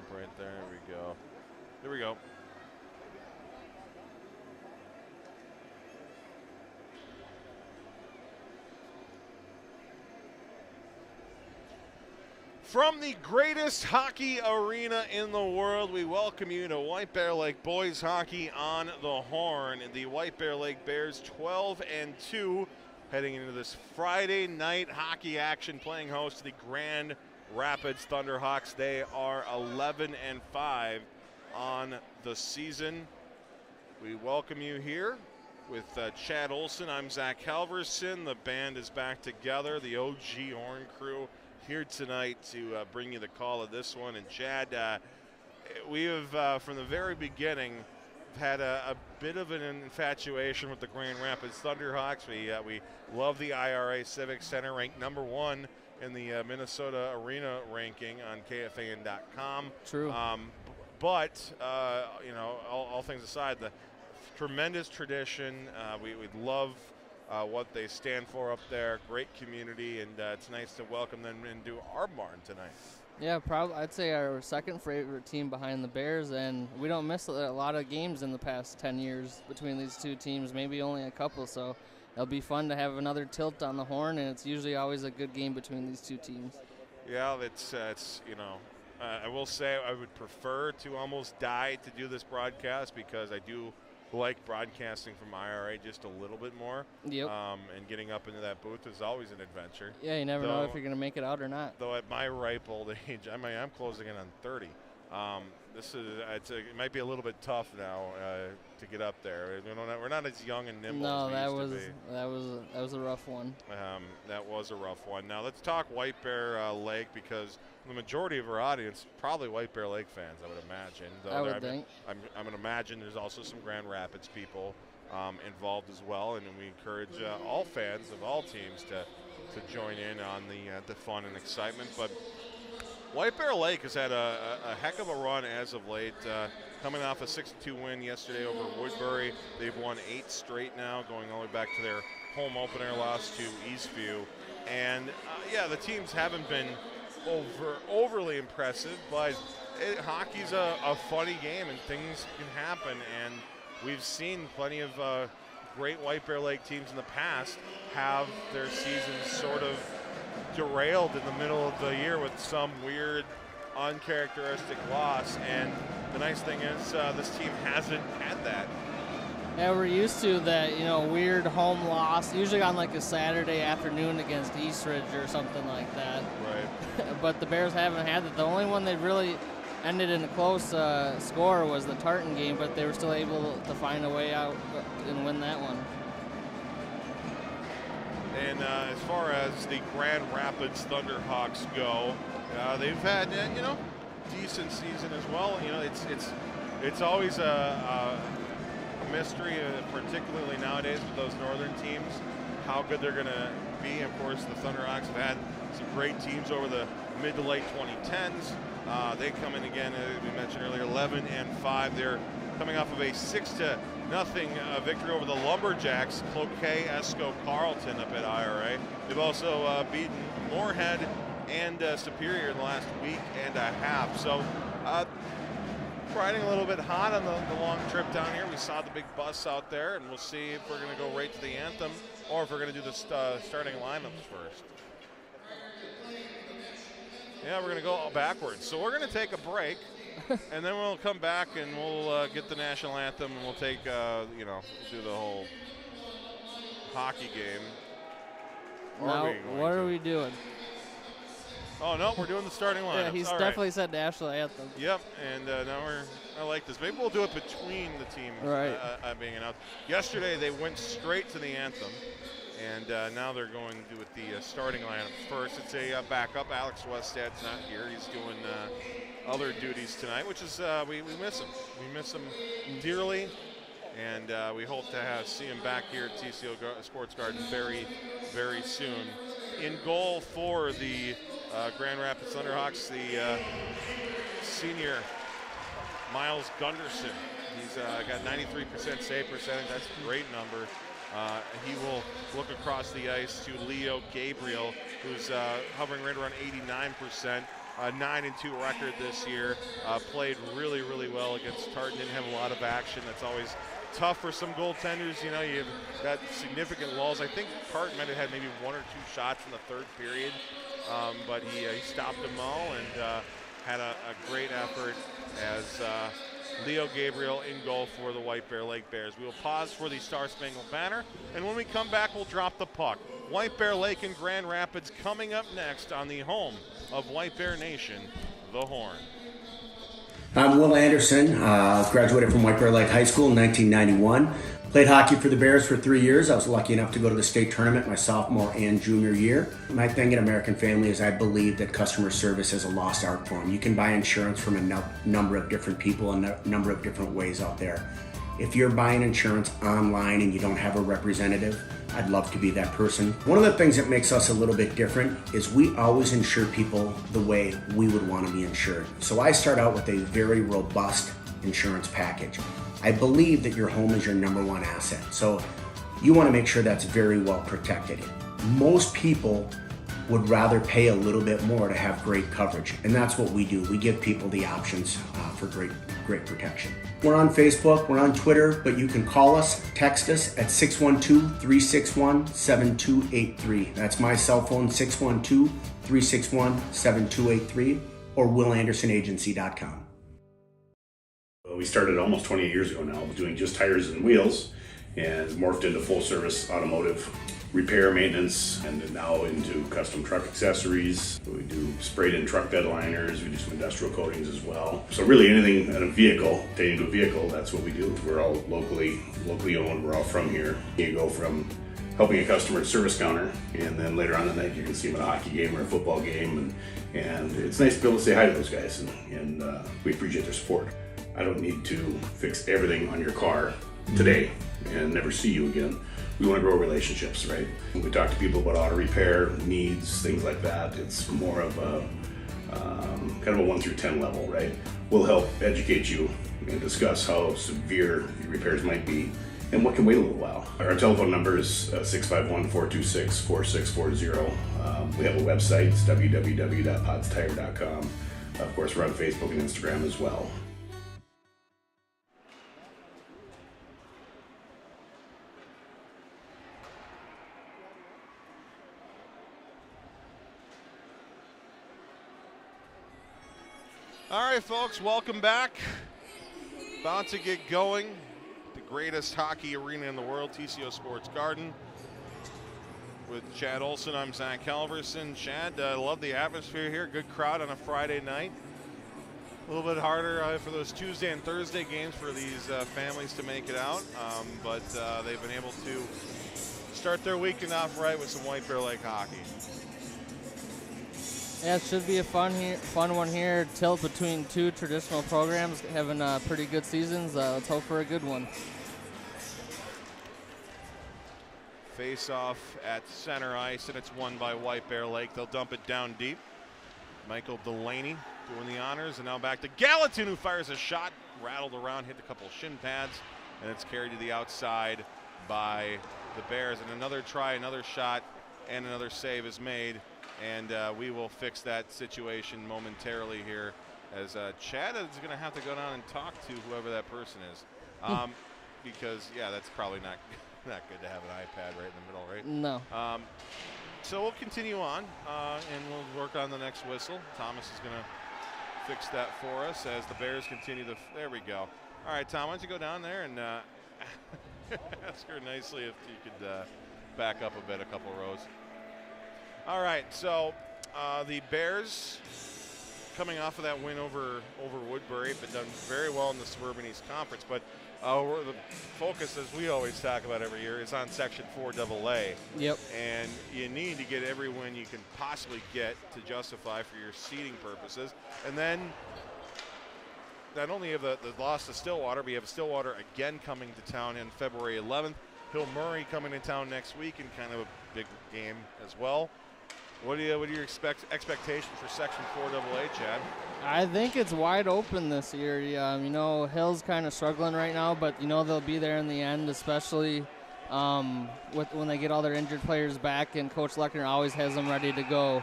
snap right there. There we go. There we go. From the greatest hockey arena in the world, we welcome you to White Bear Lake Boys Hockey on the Horn. The White Bear Lake Bears 12-2 heading into this Friday night hockey action, playing host to the Grand Rapids Thunderhawks. They are 11-5 on the season. We welcome you here with Chad Olson. I'm Zach Halverson. The band is back together, the OG Horn crew, here tonight to bring you the call of this one. And Chad, we have from the very beginning had a bit of an infatuation with the Grand Rapids Thunderhawks. We love the IRA Civic Center, ranked #1 in the Minnesota Arena ranking on KFAN.com. True. But you know, all things aside, the tremendous tradition. We love what they stand for up there. Great community, and it's nice to welcome them into our barn tonight. Yeah, probably I'd say our second favorite team behind the Bears, and we don't miss a lot of games in the past 10 years between these two teams, maybe only a couple, so it'll be fun to have another tilt on the Horn, and it's usually always a good game between these two teams. Yeah, it's you know, I will say I would prefer to almost die to do this broadcast, because I do like broadcasting from IRA just a little bit more. Yep. And getting up into that booth is always an adventure. Yeah, you never know if you're going to make it out or not. Though at my ripe old age, I'm closing in on 30. It might be a little bit tough now to get up there. We're not as young and nimble as we used to be. that was a rough one. That was a rough one. Now let's talk White Bear Lake, because the majority of our audience probably White Bear Lake fans, I would imagine. I would think. I'm going to imagine there's also some Grand Rapids people involved as well, and we encourage all fans of all teams to join in on the fun and excitement. But White Bear Lake has had a heck of a run as of late, coming off a 6-2 win yesterday over Woodbury. They've won 8 straight now, going all the way back to their home opener loss to Eastview. And yeah, the teams haven't been overly impressive, but hockey's a funny game, and things can happen. And we've seen plenty of great White Bear Lake teams in the past have their seasons sort of derailed in the middle of the year with some weird, uncharacteristic loss. And the nice thing is this team hasn't had that. Yeah, we're used to that, you know, weird home loss, usually on like a Saturday afternoon against Eastridge or something like that. Right. But the Bears haven't had it. The only one that really ended in a close score was the Tartan game, but they were still able to find a way out and win that one. And as far as the Grand Rapids Thunderhawks go, they've had you know, decent season as well. You know, it's always a mystery, particularly nowadays with those northern teams, how good they're going to be. Of course, the Thunderhawks have had some great teams over the mid to late 2010s. They come in again, as we mentioned earlier, 11-5. They're coming off of a 6-0 victory over the Lumberjacks, Cloquet, Esco, Carleton up at IRA. They've also beaten Moorhead and Superior in the last week and a half. So riding a little bit hot on the long trip down here. We saw the big bus out there, and we'll see if we're going to go right to the anthem or if we're going to do the starting lineups first. Yeah, we're going to go backwards. So we're going to take a break, and then we'll come back and we'll get the national anthem, and we'll take, you know, do the whole hockey game. Now, what are we doing? Oh, no, we're doing the starting lineup. Yeah, he's definitely said national anthem. Yep, and now I like this. Maybe we'll do it between the teams being announced. Yesterday, they went straight to the anthem, and now they're going to do with the starting lineup first. It's a backup. Alex Westad's not here. He's doing other duties tonight, which is we miss him. We miss him dearly, and we hope to see him back here at TCO Sports Garden very, very soon. In goal for the Grand Rapids Thunderhawks, the senior Miles Gunderson. He's got 93% save percentage. That's a great number. He will look across the ice to Leo Gabriel, who's hovering right around 89%. a 9-2 record this year. Played really, really well against Tartan. Didn't have a lot of action. That's always tough for some goaltenders. You know, you've got significant lulls. I think Tartan might have had maybe 1 or 2 shots in the third period, but he stopped them all and had a great effort as Leo Gabriel in goal for the White Bear Lake Bears. We will pause for the Star Spangled Banner, and when we come back, we'll drop the puck. White Bear Lake and Grand Rapids coming up next on the home of White Bear Nation, the Horn. I'm Will Anderson, graduated from White Bear Lake High School in 1991. Played hockey for the Bears for 3 years. I was lucky enough to go to the state tournament my sophomore and junior year. My thing at American Family is I believe that customer service is a lost art form. You can buy insurance from a number of different people and a number of different ways out there. If you're buying insurance online and you don't have a representative, I'd love to be that person. One of the things that makes us a little bit different is we always insure people the way we would want to be insured. So I start out with a very robust insurance package. I believe that your home is your number one asset. So you want to make sure that's very well protected. Most people would rather pay a little bit more to have great coverage. And that's what we do. We give people the options for great protection. We're on Facebook, we're on Twitter, but you can call us, text us at 612-361-7283. That's my cell phone, 612-361-7283, or WillAndersonAgency.com. We started almost 28 years ago now doing just tires and wheels, and morphed into full service automotive repair, maintenance, and then now into custom truck accessories. We do sprayed in truck bed liners, we do some industrial coatings as well. So really anything in a vehicle, pertaining to a vehicle, that's what we do. We're all locally owned, we're all from here. You go from helping a customer at service counter, and then later on in the night you can see them at a hockey game or a football game, and it's nice to be able to say hi to those guys, and we appreciate their support. I don't need to fix everything on your car today and never see you again. We want to grow relationships, right? When we talk to people about auto repair needs, things like that, it's more of a kind of a 1 through 10 level, right? We'll help educate you and discuss how severe your repairs might be and what can wait a little while. Our telephone number is 651-426-4640. We have a website, it's www.podstire.com. Of course, we're on Facebook and Instagram as well. All right, folks, welcome back. About to get going. The greatest hockey arena in the world, TCO Sports Garden. With Chad Olson, I'm Zach Halverson. Chad, love the atmosphere here. Good crowd on a Friday night. A little bit harder for those Tuesday and Thursday games for these families to make it out, but they've been able to start their weekend off right with some White Bear Lake hockey. Yeah, it should be a fun one here. Tilt between two traditional programs, having pretty good seasons. Let's hope for a good one. Face off at center ice, and it's won by White Bear Lake. They'll dump it down deep. Michael Delaney doing the honors, and now back to Gallatin, who fires a shot, rattled around, hit a couple shin pads, and it's carried to the outside by the Bears. And another try, another shot, and another save is made. And we will fix that situation momentarily here, as Chad is going to have to go down and talk to whoever that person is, because that's probably not good to have an iPad right in the middle, right? No. So we'll continue on, and we'll work on the next whistle. Thomas is going to fix that for us as the Bears continue to. There we go. All right, Tom, why don't you go down there and ask her nicely if you could back up a bit, a couple rows. All right, so the Bears, coming off of that win over Woodbury, but done very well in the Suburban East Conference. But the focus, as we always talk about every year, is on Section 4AA. Yep. And you need to get every win you can possibly get to justify for your seeding purposes. And then not only have the loss to Stillwater, but you have Stillwater again coming to town in February 11th. Hill Murray coming to town next week in kind of a big game as well. What are your expectations for Section 4AA, Chad? I think it's wide open this year. Hill's kind of struggling right now, but they'll be there in the end, especially when they get all their injured players back, and Coach Lechner always has them ready to go.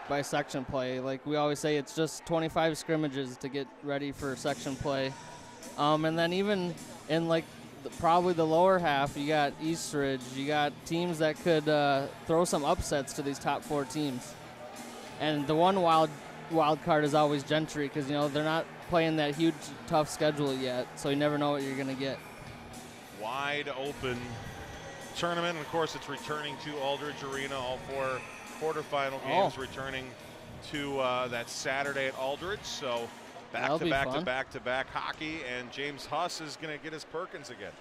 by section play. Like we always say, it's just 25 scrimmages to get ready for section play. And then even in like probably the lower half, you got Eastridge, you got teams that could throw some upsets to these top 4 teams. And the one wild card is always Gentry, because they're not playing that huge tough schedule yet, so you never know what you're gonna get. Wide open tournament, and of course it's returning to Aldridge Arena. All 4 quarterfinal games returning to that Saturday at Aldridge. So back-to-back hockey, and James Huss is going to get his Perkins again.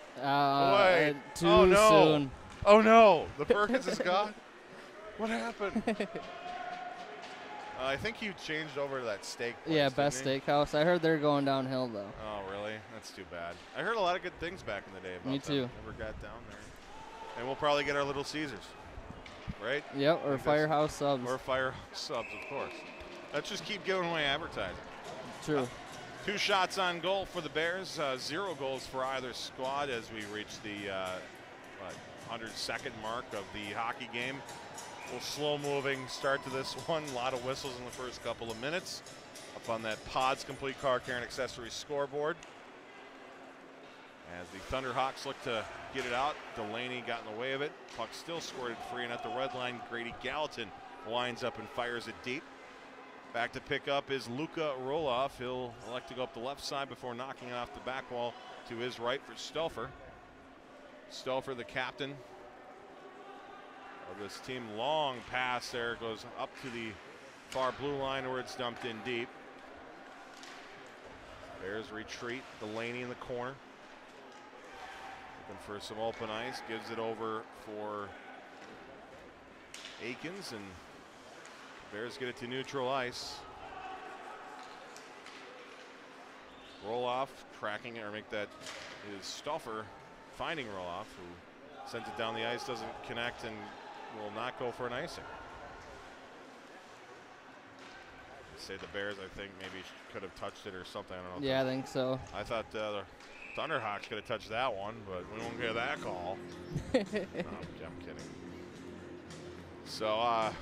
Too no. soon. Oh, no. The Perkins is gone? What happened? I think you changed over to that steak place, Yeah, Best Steakhouse. I heard they're going downhill, though. Oh, really? That's too bad. I heard a lot of good things back in the day about Me too. them. Never got down there. And we'll probably get our Little Caesars, right? Yep, or Firehouse Subs. Or Firehouse Subs, of course. Let's just keep giving away advertising. True. 2 shots on goal for the Bears, 0 goals for either squad as we reach the 102nd mark of the hockey game. Well, slow-moving start to this one. A lot of whistles in the first couple of minutes. Up on that Pods Complete Car Care and Accessories scoreboard. As the Thunderhawks look to get it out, Delaney got in the way of it. Puck still squirted free, and at the red line, Grady Gallatin lines up and fires it deep. Back to pick up is Luka Roloff. He'll elect to go up the left side before knocking it off the back wall to his right for Stauffer. Stauffer, the captain of this team. Long pass there, goes up to the far blue line where it's dumped in deep. Bears retreat. Delaney in the corner. Looking for some open ice. Gives it over for Akins, and Bears get it to neutral ice. Roloff tracking it, or make that is Stauffer finding Roloff, who sends it down the ice, doesn't connect, and will not go for an icing. Say the Bears, I think, maybe could have touched it or something. I don't know. Yeah, I think so. I thought the Thunderhawks could have touched that one, but we won't get that call. No, I'm kidding. So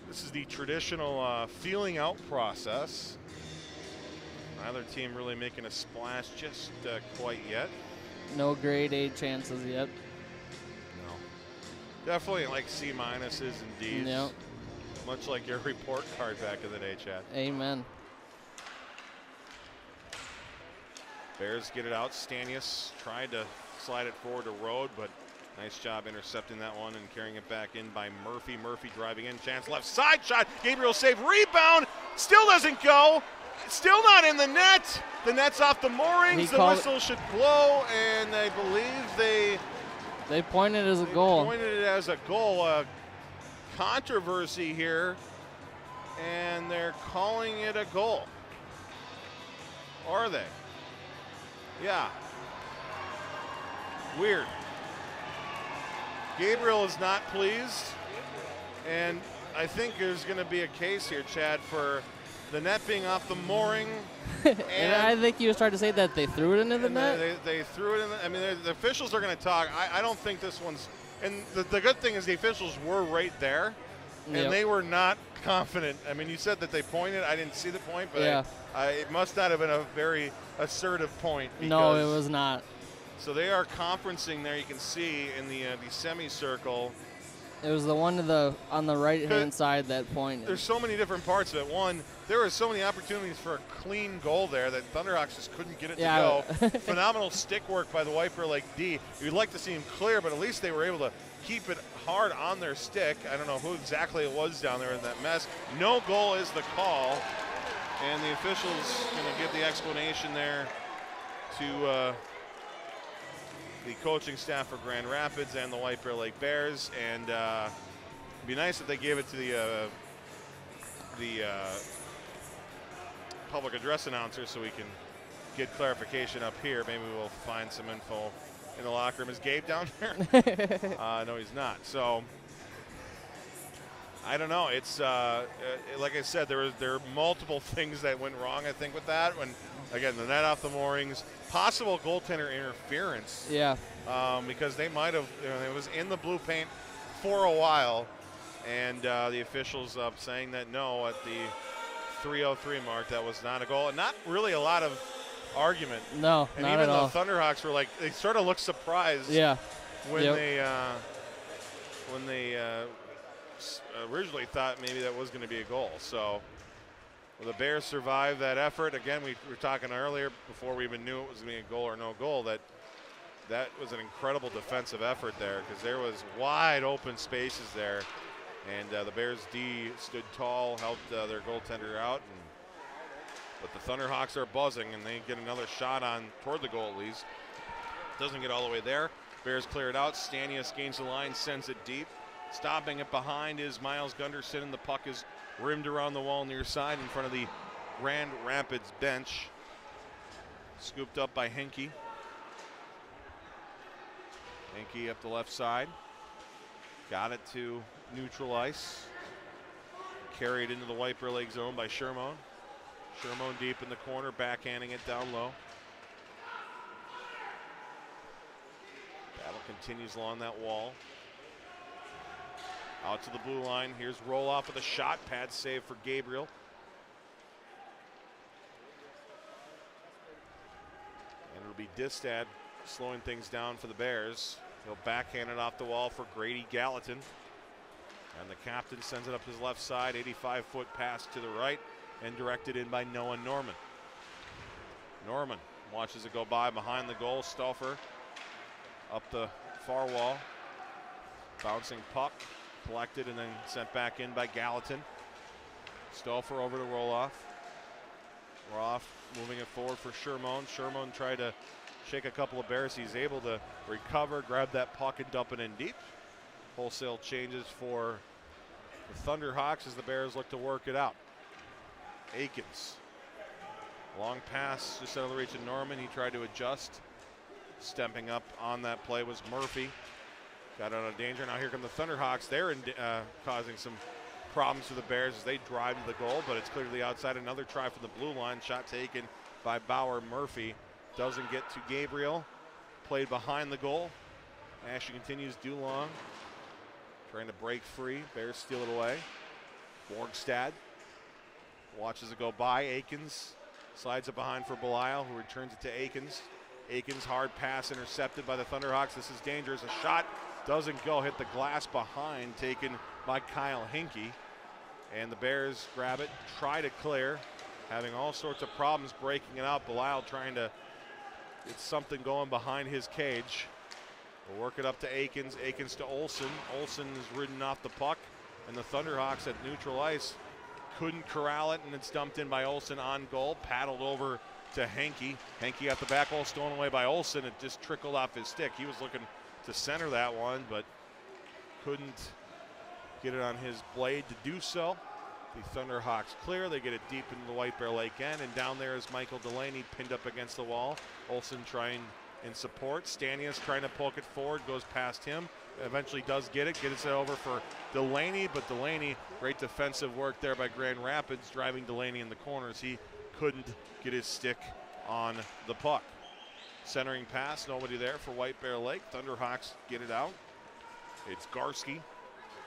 this is the traditional feeling out process. Neither team really making a splash just quite yet. No grade A chances yet. No. Definitely like C minuses and Ds. Yep. Much like your report card back in the day, Chad. Amen. Bears get it out. Stanius tried to slide it forward to Rode, but nice job intercepting that one and carrying it back in by Murphy. Murphy driving in. Chance left side shot. Gabriel save. Rebound. Still doesn't go. Still not in the net. The net's off the moorings. The whistle should blow, and I believe they pointed it as a goal. Pointed it as a goal. Controversy here, and they're calling it a goal. Are they? Yeah. Weird. Gabriel is not pleased, and I think there's going to be a case here, Chad, for the net being off the mooring. And I think you started to say that they threw it into the net. They threw it in. I mean, the officials are going to talk. I don't think this one's. And the good thing is the officials were right there, and they were not confident. I mean, you said that they pointed. I didn't see the point, but yeah. It must not have been a very assertive point. No, it was not. So they are conferencing there. You can see in the semicircle. It was the one on the right-hand side that pointed. There's so many different parts of it. One, there were so many opportunities for a clean goal there that Thunderhawks just couldn't get it to go. Phenomenal stick work by the White Bear Lake D. You'd like to see him clear, but at least they were able to keep it hard on their stick. I don't know who exactly it was down there in that mess. No goal is the call, and the officials going to give the explanation there to the coaching staff for Grand Rapids and the White Bear Lake Bears, and it'd be nice if they gave it to the public address announcer so we can get clarification up here. Maybe we'll find some info in the locker room. Is Gabe down there? No, he's not. So I don't know. It's like I said, there are multiple things that went wrong, I think, with that. When again, the net off the moorings, possible goaltender interference. Yeah. Because they might have, it was in the blue paint for a while, And the officials saying that no, at the 3:03 mark, that was not a goal. And not really a lot of argument. No, and not even at all. the Thunderhawks were like, they sort of looked surprised. Yeah. When they originally thought maybe that was going to be a goal. So well, the Bears survived that effort. Again, we were talking earlier before we even knew it was going to be a goal or no goal that was an incredible defensive effort there, because there was wide open spaces there. And the Bears D stood tall, helped their goaltender out. But the Thunderhawks are buzzing, and they get another shot on toward the goal at least. Doesn't get all the way there. Bears clear it out. Stanius gains the line, sends it deep. Stopping it behind is Miles Gunderson, and the puck is rimmed around the wall near side in front of the Grand Rapids bench. Scooped up by Henke. Henke up the left side. Got it to neutral ice. Carried into the White Bear Lake zone by Shermone. Shermone deep in the corner, backhanding it down low. Battle continues along that wall. Out to the blue line. Here's Roloff with a shot. Pad save for Gabriel. And it'll be Distad slowing things down for the Bears. He'll backhand it off the wall for Grady Gallatin. And the captain sends it up his left side. 85-foot pass to the right and directed in by Noah Norman. Norman watches it go by behind the goal. Stauffer up the far wall. Bouncing puck. Collected and then sent back in by Gallatin. Stauffer over to Roloff. Roloff moving it forward for Shermone. Shermone tried to shake a couple of Bears. He's able to recover, grab that puck and dump it in deep. Wholesale changes for the Thunderhawks as the Bears look to work it out. Aikens. Long pass just out of the reach of Norman. He tried to adjust. Stepping up on that play was Murphy. Got out of danger. Now here come the Thunderhawks. They're causing some problems for the Bears as they drive to the goal, but it's clear to the outside. Another try from the blue line. Shot taken by Bauer. Murphy doesn't get to Gabriel. Played behind the goal. Ashley continues. Dulong trying to break free. Bears steal it away. Borgstad watches it go by. Aikens slides it behind for Belial, who returns it to Aikens. Aikens, hard pass intercepted by the Thunderhawks. This is dangerous. A shot doesn't go. Hit the glass behind, taken by Kyle Henke. And the Bears grab it, try to clear, having all sorts of problems breaking it out. Belial trying to get something going behind his cage. We'll work it up to Aikens. Aikens to Olsen. Olsen is ridden off the puck, and the Thunderhawks at neutral ice couldn't corral it, and it's dumped in by Olsen on goal. Paddled over to Henke. Henke got the back wall stolen away by Olsen. It just trickled off his stick. He was looking to center that one, but couldn't get it on his blade to do so. The Thunderhawks clear. They get it deep into the White Bear Lake end, and down there is Michael Delaney pinned up against the wall. Olsen trying in support. Stanius trying to poke it forward, goes past him. Eventually does get it, gets it over for Delaney, but Delaney, great defensive work there by Grand Rapids, driving Delaney in the corners. He couldn't get his stick on the puck. Centering pass, nobody there for White Bear Lake. Thunderhawks get it out. It's Garski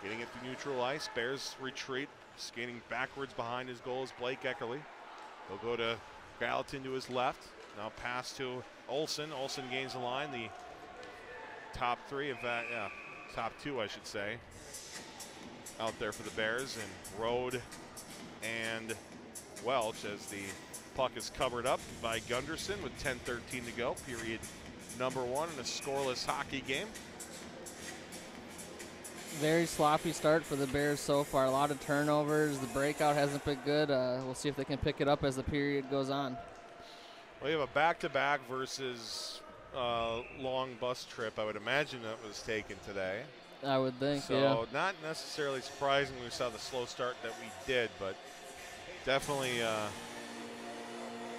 getting it to neutral ice. Bears retreat, skating backwards behind his goal is Blake Eckerly. They'll go to Gallatin to his left. Now pass to Olsen. Olsen gains the line. The top three, in fact, yeah, top two, I should say, out there for the Bears. And Rode and Welch as the puck is covered up by Gunderson with 10:13 to go. Period number one in a scoreless hockey game. Very sloppy start for the Bears so far. A lot of turnovers. The breakout hasn't been good. We'll see if they can pick it up as the period goes on. We have a back-to-back versus long bus trip. I would imagine that was taken today. I would think, so yeah. Not necessarily surprising we saw the slow start that we did, but definitely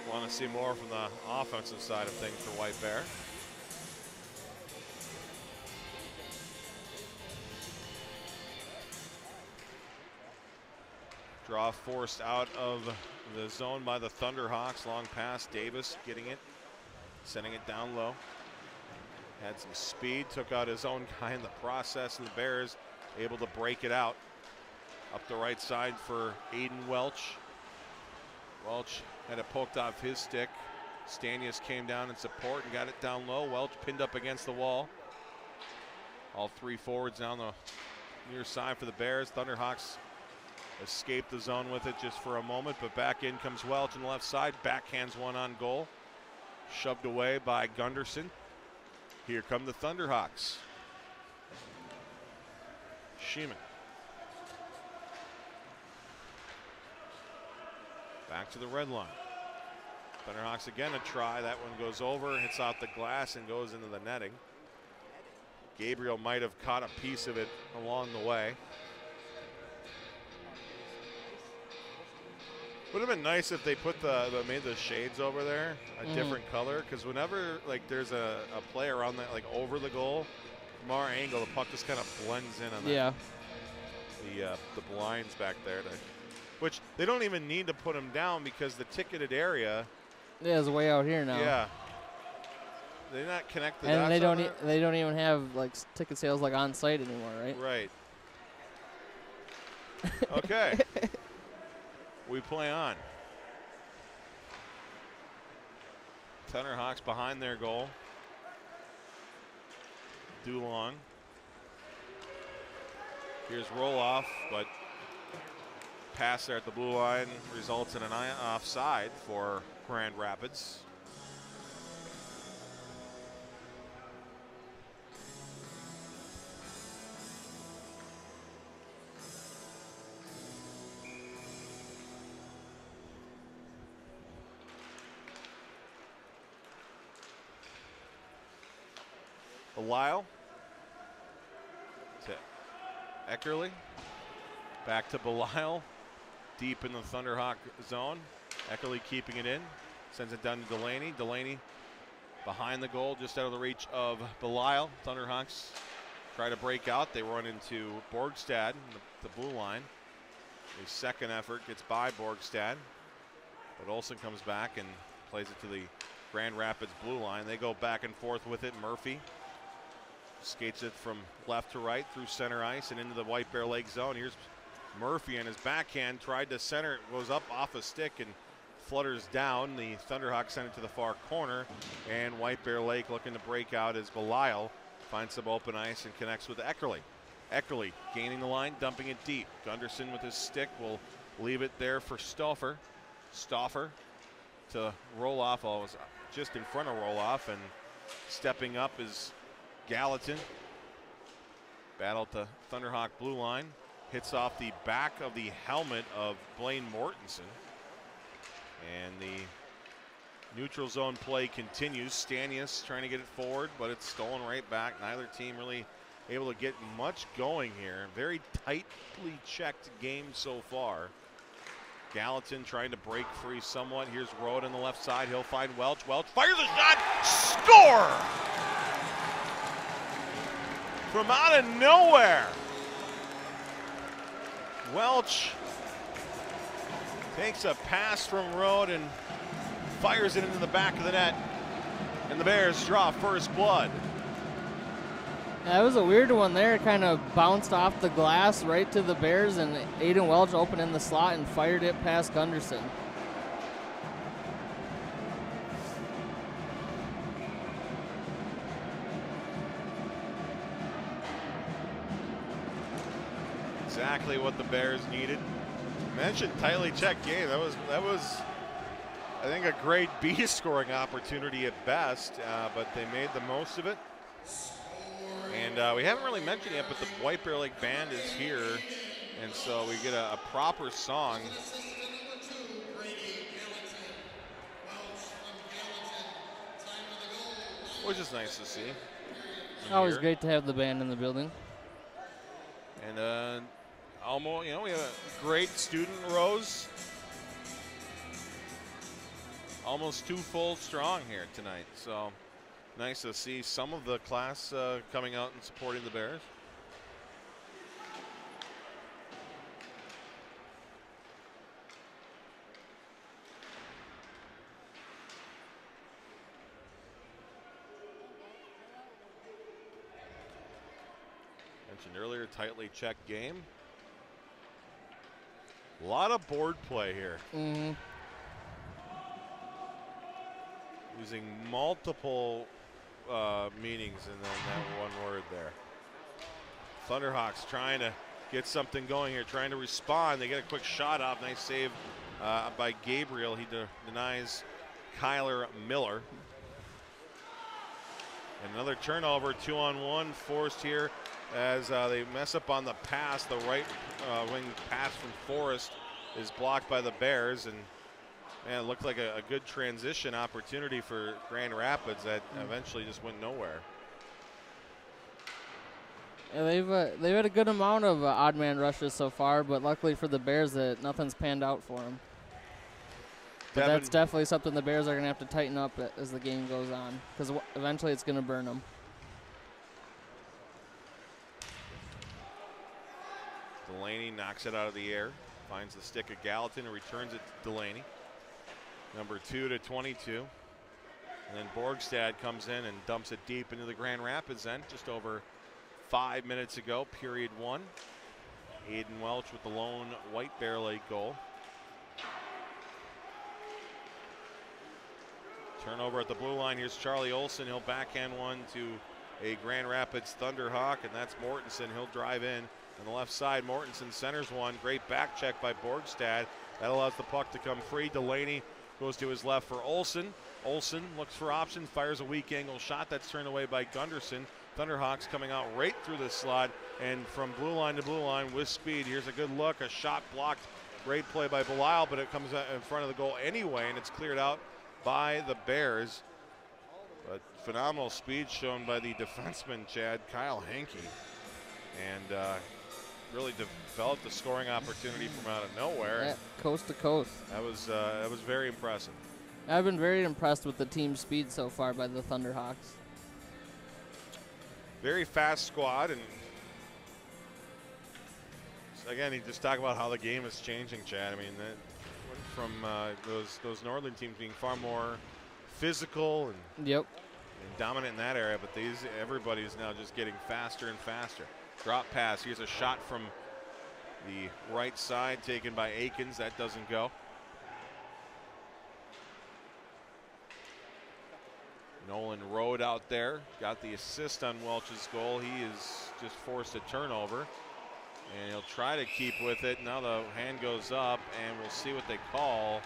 want to see more from the offensive side of things for White Bear. Draw forced out of the zone by the Thunderhawks. Long pass, Davis getting it, sending it down low. Had some speed, took out his own guy in the process, and the Bears able to break it out. Up the right side for Aiden Welch. Welch had it poked off his stick. Stanius came down in support and got it down low. Welch pinned up against the wall. All three forwards down the near side for the Bears. Thunderhawks escaped the zone with it just for a moment, but back in comes Welch on the left side. Backhands one on goal. Shoved away by Gunderson. Here come the Thunderhawks. Sheeman. Back to the red line. Thunderhawks again a try. That one goes over, hits off the glass, and goes into the netting. Gabriel might have caught a piece of it along the way. Would have been nice if they put made the shades over there a different color, because whenever like there's a play around that, like over the goal, from our angle, the puck just kind of blends in on that. Yeah. The blinds back there, which they don't even need to put them down because the ticketed area. Yeah, it's way out here now. Yeah. They're not connected. And they don't even have like ticket sales like on site anymore, right? Right. Okay. We play on. Thunderhawks behind their goal. Dulong. Here's roll off, but pass there at the blue line results in an offside for Grand Rapids. Lyle to Eckerly. Back to Belisle. Deep in the Thunderhawk zone. Eckerly keeping it in. Sends it down to Delaney. Delaney behind the goal, just out of the reach of Belisle. Thunderhawks try to break out. They run into Borgstad, the blue line. A second effort gets by Borgstad. But Olsen comes back and plays it to the Grand Rapids blue line. They go back and forth with it. Murphy skates it from left to right through center ice and into the White Bear Lake zone. Here's Murphy and his backhand tried to center it, goes up off a stick and flutters down. The Thunderhawks send it to the far corner, and White Bear Lake looking to break out as Belisle finds some open ice and connects with Eckerly. Eckerly gaining the line, dumping it deep. Gunderson with his stick will leave it there for Stauffer. Stauffer to roll off, just in front of roll off, and stepping up is Gallatin. Battle to Thunderhawk blue line. Hits off the back of the helmet of Blaine Mortensen. And the neutral zone play continues. Stanius trying to get it forward, but it's stolen right back. Neither team really able to get much going here. Very tightly checked game so far. Gallatin trying to break free somewhat. Here's Rode on the left side. He'll find Welch. Welch fires a shot. Score! From out of nowhere. Welch takes a pass from Rode and fires it into the back of the net. And the Bears draw first blood. Yeah, it was a weird one there. It kind of bounced off the glass right to the Bears, and Aiden Welch opened in the slot and fired it past Gunderson. Exactly what the Bears needed. Mentioned tightly checked game. That was I think a great B scoring opportunity at best, but they made the most of it. And we haven't really mentioned yet, but the White Bear Lake Band is here, and so we get a proper song. Which is nice to see. Always great to have the band in the building. And almost, we have a great student rows. Almost 2 full strong here tonight. So nice to see some of the class coming out and supporting the Bears. Mentioned earlier, tightly checked game. A lot of board play here. Mm-hmm. Using multiple meanings and then that one word there. Thunderhawks trying to get something going here, trying to respond. They get a quick shot off. Nice save by Gabriel. He denies Kyler Miller. And another turnover, 2-on-1 forced here as they mess up on the pass. The right wing pass from Forrest is blocked by the Bears, and man, it looked like a good transition opportunity for Grand Rapids that eventually just went nowhere. Yeah, they've had a good amount of odd man rushes so far, but luckily for the Bears, that nothing's panned out for them. But that's definitely something the Bears are going to have to tighten up as the game goes on, because eventually it's going to burn them. Delaney knocks it out of the air, finds the stick of Gallatin and returns it to Delaney. Number 2 to 22. And then Borgstad comes in and dumps it deep into the Grand Rapids end just over 5 minutes ago, period 1. Aiden Welch with the lone White Bear Lake goal. Turnover at the blue line. Here's Charlie Olson. He'll backhand one to a Grand Rapids Thunderhawk, and that's Mortensen. He'll drive in on the left side. Mortensen centers one. Great back check by Borgstad. That allows the puck to come free. Delaney goes to his left for Olson. Olson looks for options, fires a weak angle shot that's turned away by Gunderson. Thunderhawks coming out right through the slot and from blue line to blue line with speed. Here's a good look, a shot blocked. Great play by Belisle, but it comes out in front of the goal anyway, and it's cleared out by the Bears. But phenomenal speed shown by the defenseman, Chad, Kyle Henke. And really developed a scoring opportunity from out of nowhere. Yeah, coast to coast. That was very impressive. I've been very impressed with the team speed so far by the Thunderhawks. Very fast squad, and again, you just talk about how the game is changing, Chad. I mean, that went from those northern teams being far more physical and dominant in that area, but everybody's now just getting faster and faster. Drop pass. Here's a shot from the right side taken by Akins. That doesn't go. Nolan Rode out there, got the assist on Welch's goal. He is just forced a turnover, and he'll try to keep with it. Now the hand goes up, and we'll see what they call.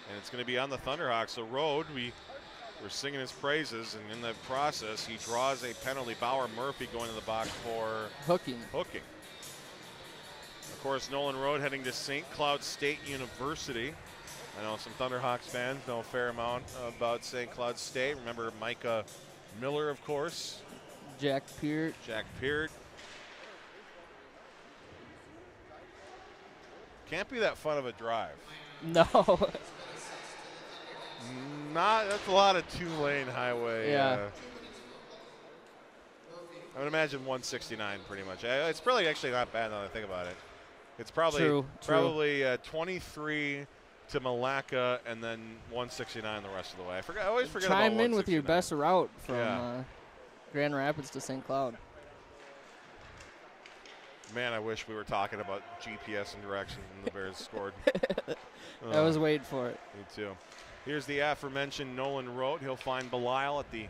And it's going to be on the Thunderhawks. So Rode, we're singing his praises, and in the process, he draws a penalty. Bauer Murphy going to the box for hooking. Of course, Nolan Rode heading to St. Cloud State University. I know some Thunderhawks fans know a fair amount about St. Cloud State. Remember Micah Miller, of course. Jack Peart. Can't be that fun of a drive. No. That's a lot of two-lane highway. Yeah. I would imagine 169 pretty much. It's probably actually not bad now that I think about it. It's probably probably 23 to Malacca and then 169 the rest of the way. I always forget about 169. Chime in with your best route from Grand Rapids to St. Cloud. Man, I wish we were talking about GPS and directions and the Bears scored. I was waiting for it. Me too. Here's the aforementioned Nolan Rode. He'll find Belisle at the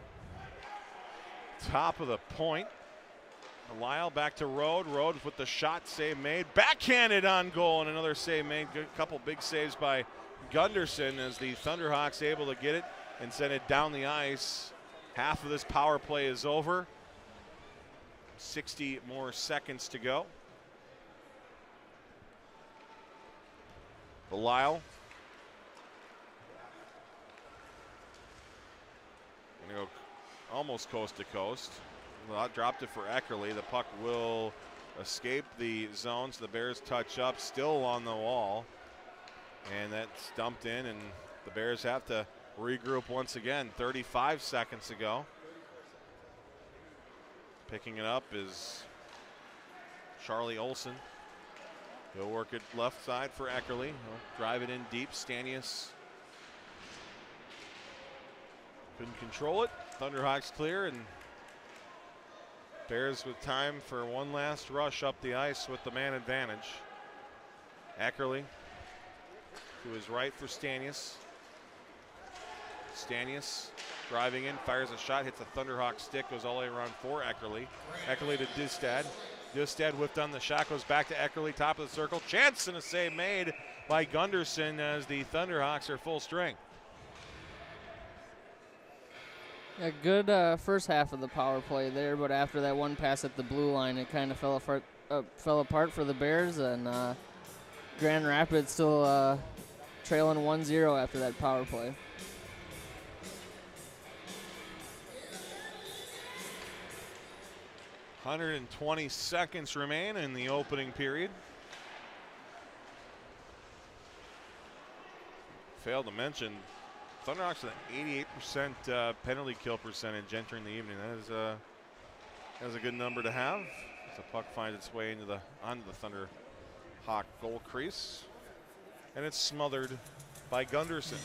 top of the point. Belisle back to Rode. Rode with the shot, save made. Backhanded on goal, and another save made. Good couple big saves by Gunderson as the Thunderhawks able to get it and send it down the ice. Half of this power play is over. 60 more seconds to go. Belisle. Gonna go almost coast to coast. Well, dropped it for Eckerly. The puck will escape the zone, so the Bears touch up, still on the wall. And that's dumped in, and the Bears have to regroup once again. 35 seconds to go. Picking it up is Charlie Olson. He'll work it left side for Eckerly. He'll drive it in deep. Stanius couldn't control it. Thunderhawks clear, and Bears with time for one last rush up the ice with the man advantage. Eckerly to his right for Stanius. Stanius driving in, fires a shot, hits a Thunderhawk stick, goes all the way around for Eckerly. Eckerly to Distad. Distad whipped on the shot, goes back to Eckerly, top of the circle. Chance and a save made by Gunderson as the Thunderhawks are full strength. A good first half of the power play there, but after that one pass at the blue line, it kind of fell apart for the Bears, and Grand Rapids still trailing 1-0 after that power play. .120 seconds remain in the opening period. Failed to mention, Thunderhawks with an 88% penalty kill percentage entering the evening. That is a good number to have as the puck finds its way onto the Thunderhawk goal crease, and it's smothered by Gunderson.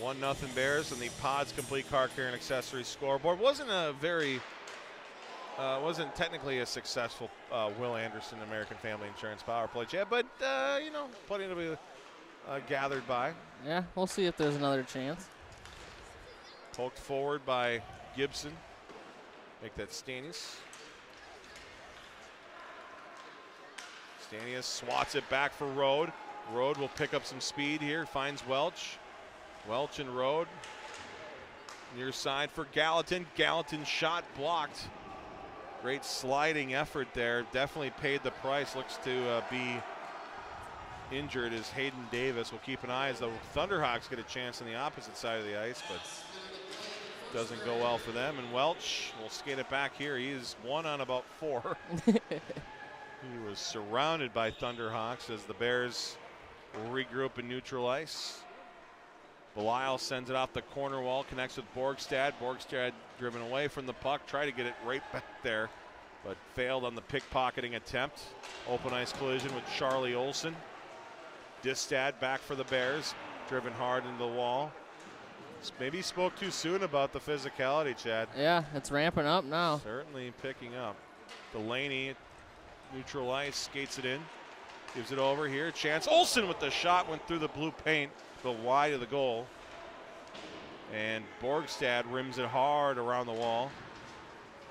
1-0 Bears on the Pods Complete Car Care and Accessories scoreboard. Wasn't technically a successful Will Anderson American Family Insurance power play yet, but plenty to be gathered by. Yeah, we'll see if there's another chance. Poked forward by Gibson. Make that Stanius. Stanius swats it back for Rode. Rode will pick up some speed here, finds Welch. Welch and Rode. Near side for Gallatin. Gallatin's shot blocked. Great sliding effort there. Definitely paid the price. Looks to be injured as Hayden Davis. We'll keep an eye as the Thunderhawks get a chance on the opposite side of the ice, but doesn't go well for them. And Welch will skate it back here. He is 1 on about 4. He was surrounded by Thunderhawks as the Bears regroup in neutral ice. Belial sends it off the corner wall, connects with Borgstad. Borgstad driven away from the puck, tried to get it right back there, but failed on the pickpocketing attempt. Open ice collision with Charlie Olsen. Distad back for the Bears, driven hard into the wall. Maybe he spoke too soon about the physicality, Chad. Yeah, it's ramping up now. Certainly picking up. Delaney, neutral ice, skates it in. Gives it over here, chance. Olsen with the shot, went through the blue paint, go wide of the goal. And Borgstad rims it hard around the wall.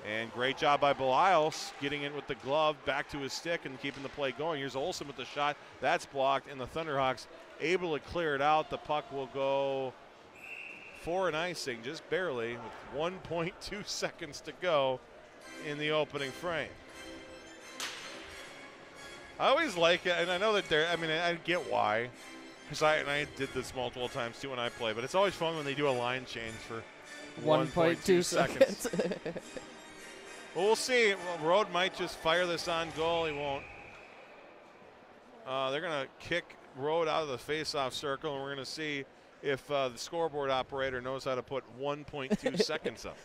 And great job by Belial getting it with the glove back to his stick and keeping the play going. Here's Olsen with the shot. That's blocked, and the Thunderhawks able to clear it out. The puck will go for an icing, just barely, with 1.2 seconds to go in the opening frame. I always like it, and I know that I get why. Because I did this multiple times too when I play, but it's always fun when they do a line change for 1.2 seconds. Well, we'll see. Rode might just fire this on goal. He won't. They're going to kick Rode out of the face-off circle, and we're going to see if the scoreboard operator knows how to put 1.2 seconds up.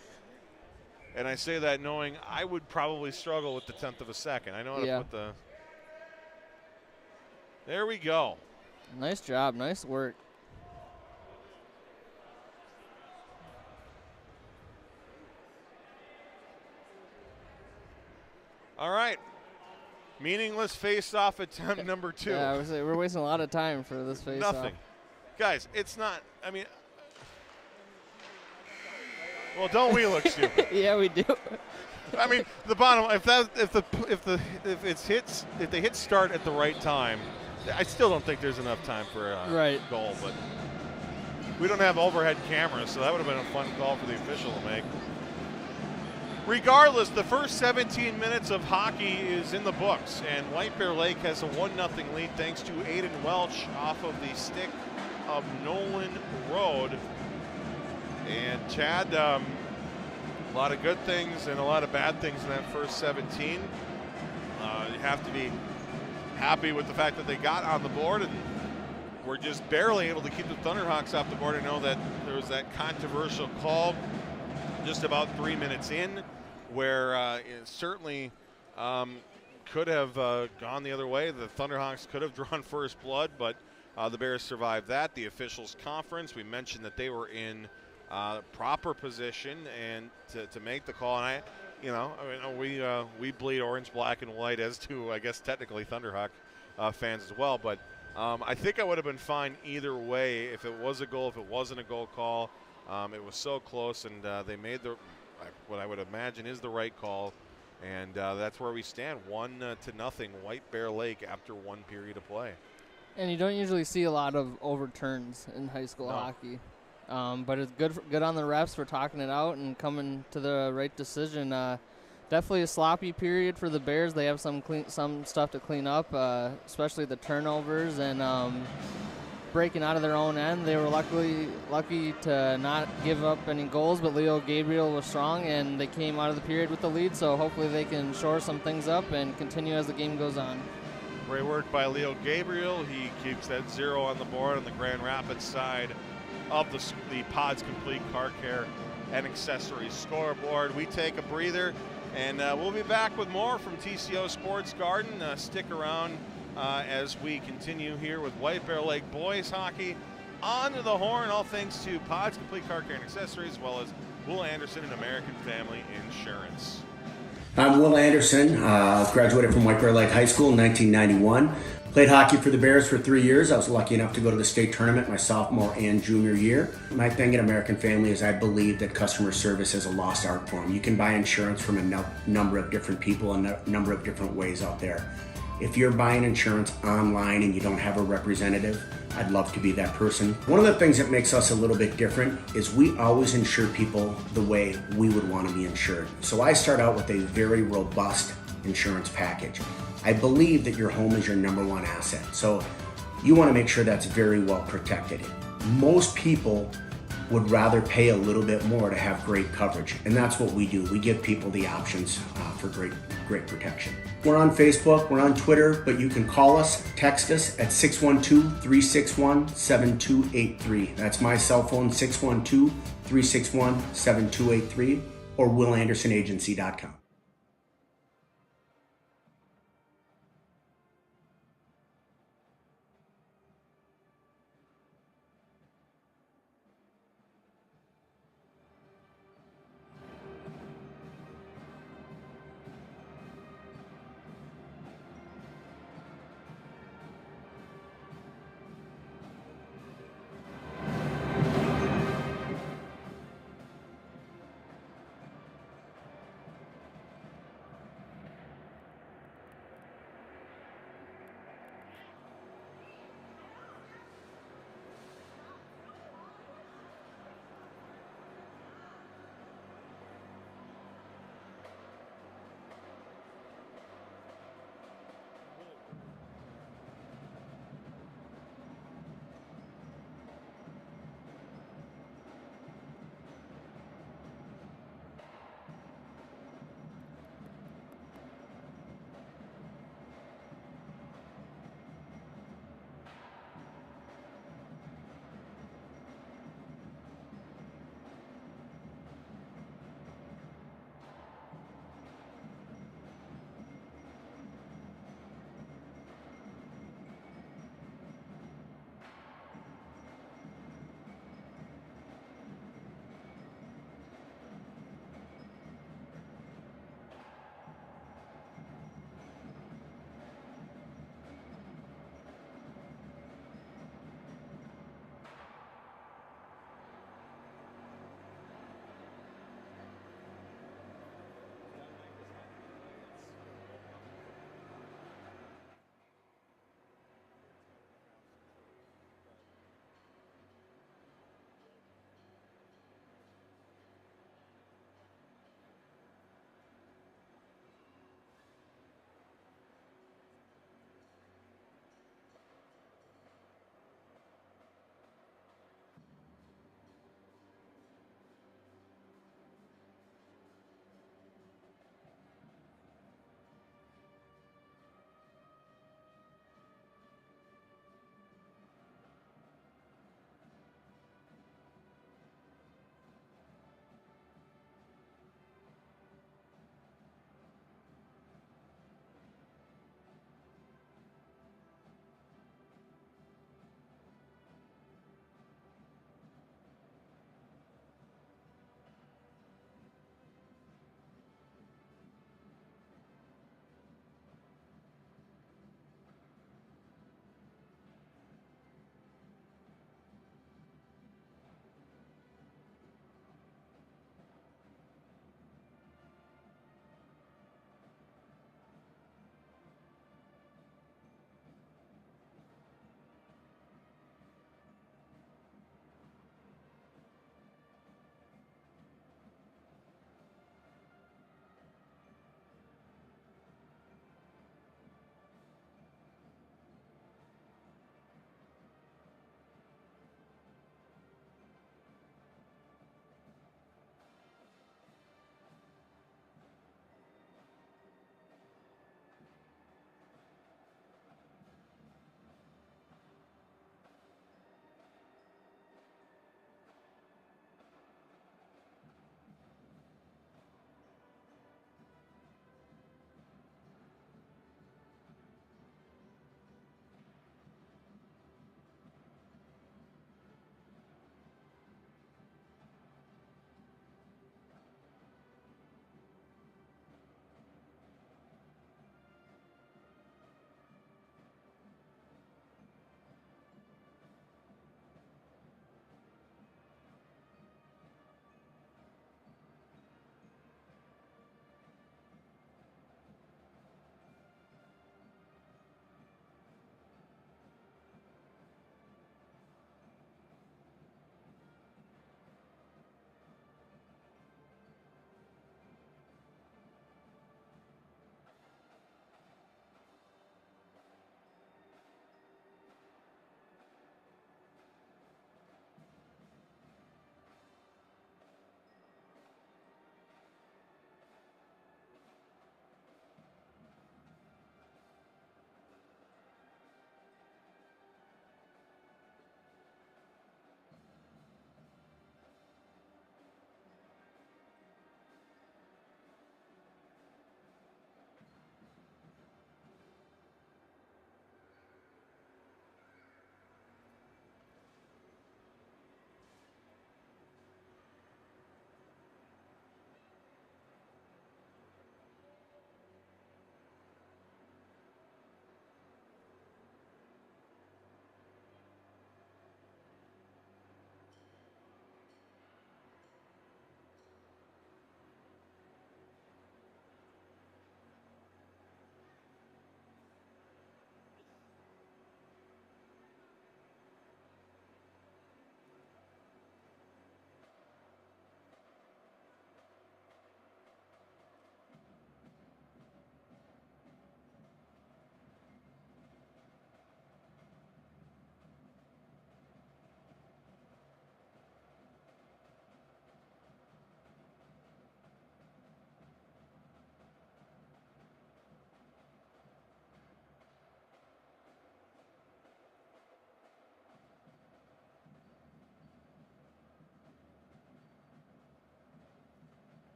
And I say that knowing I would probably struggle with the 1/10 of a second. I know how to put the... There we go. Nice job. Nice work. All right. Meaningless face-off attempt number 2. Yeah, I would say we're wasting a lot of time for this face-off. Nothing. Guys, it's not, well, don't we look stupid? Yeah, we do. The bottom, if they hit start at the right time, I still don't think there's enough time for a goal, but we don't have overhead cameras, so that would have been a fun call for the official to make. Regardless, the first 17 minutes of hockey is in the books, and White Bear Lake has a 1-0 lead thanks to Aiden Welch off of the stick of Nolan Rode. And Chad, a lot of good things and a lot of bad things in that first 17. You have to be happy with the fact that they got on the board and were just barely able to keep the Thunderhawks off the board. I know that there was that controversial call just about 3 minutes in where it certainly could have gone the other way. The Thunderhawks could have drawn first blood, but The Bears survived that. The officials conference, we mentioned that they were in proper position and to make the call. And we bleed orange, black, and white, as do, I guess, technically Thunderhawk fans as well. But I think I would have been fine either way if it was a goal, if it wasn't a goal call. It was so close, and they made what I would imagine is the right call. And that's where we stand, 1-0, White Bear Lake after one period of play. And you don't usually see a lot of overturns in high school hockey. But it's good on the refs for talking it out and coming to the right decision. Definitely a sloppy period for the Bears. They have some stuff to clean up, especially the turnovers and breaking out of their own end. They were lucky to not give up any goals, but Leo Gabriel was strong, and they came out of the period with the lead, so hopefully they can shore some things up and continue as the game goes on. Great work by Leo Gabriel. He keeps that 0 on the board on the Grand Rapids side of the Pods Complete Car Care and Accessories scoreboard. We take a breather, and we'll be back with more from TCO Sports Garden. Stick around as we continue here with White Bear Lake boys hockey on the Horn. All thanks to Pods Complete Car Care and Accessories, as well as Will Anderson and American Family Insurance. I'm Will Anderson, graduated from White Bear Lake High School in 1991. Played hockey for the Bears for 3 years. I was lucky enough to go to the state tournament my sophomore and junior year. My thing at American Family is I believe that customer service is a lost art form. You can buy insurance from a number of different people and a number of different ways out there. If you're buying insurance online and you don't have a representative, I'd love to be that person. One of the things that makes us a little bit different is we always insure people the way we would want to be insured. So I start out with a very robust insurance package. I believe that your home is your number one asset. So you want to make sure that's very well protected. Most people would rather pay a little bit more to have great coverage. And that's what we do. We give people the options for great protection. We're on Facebook, we're on Twitter, but you can call us, text us at 612-361-7283. That's my cell phone, 612-361-7283, or willandersonagency.com.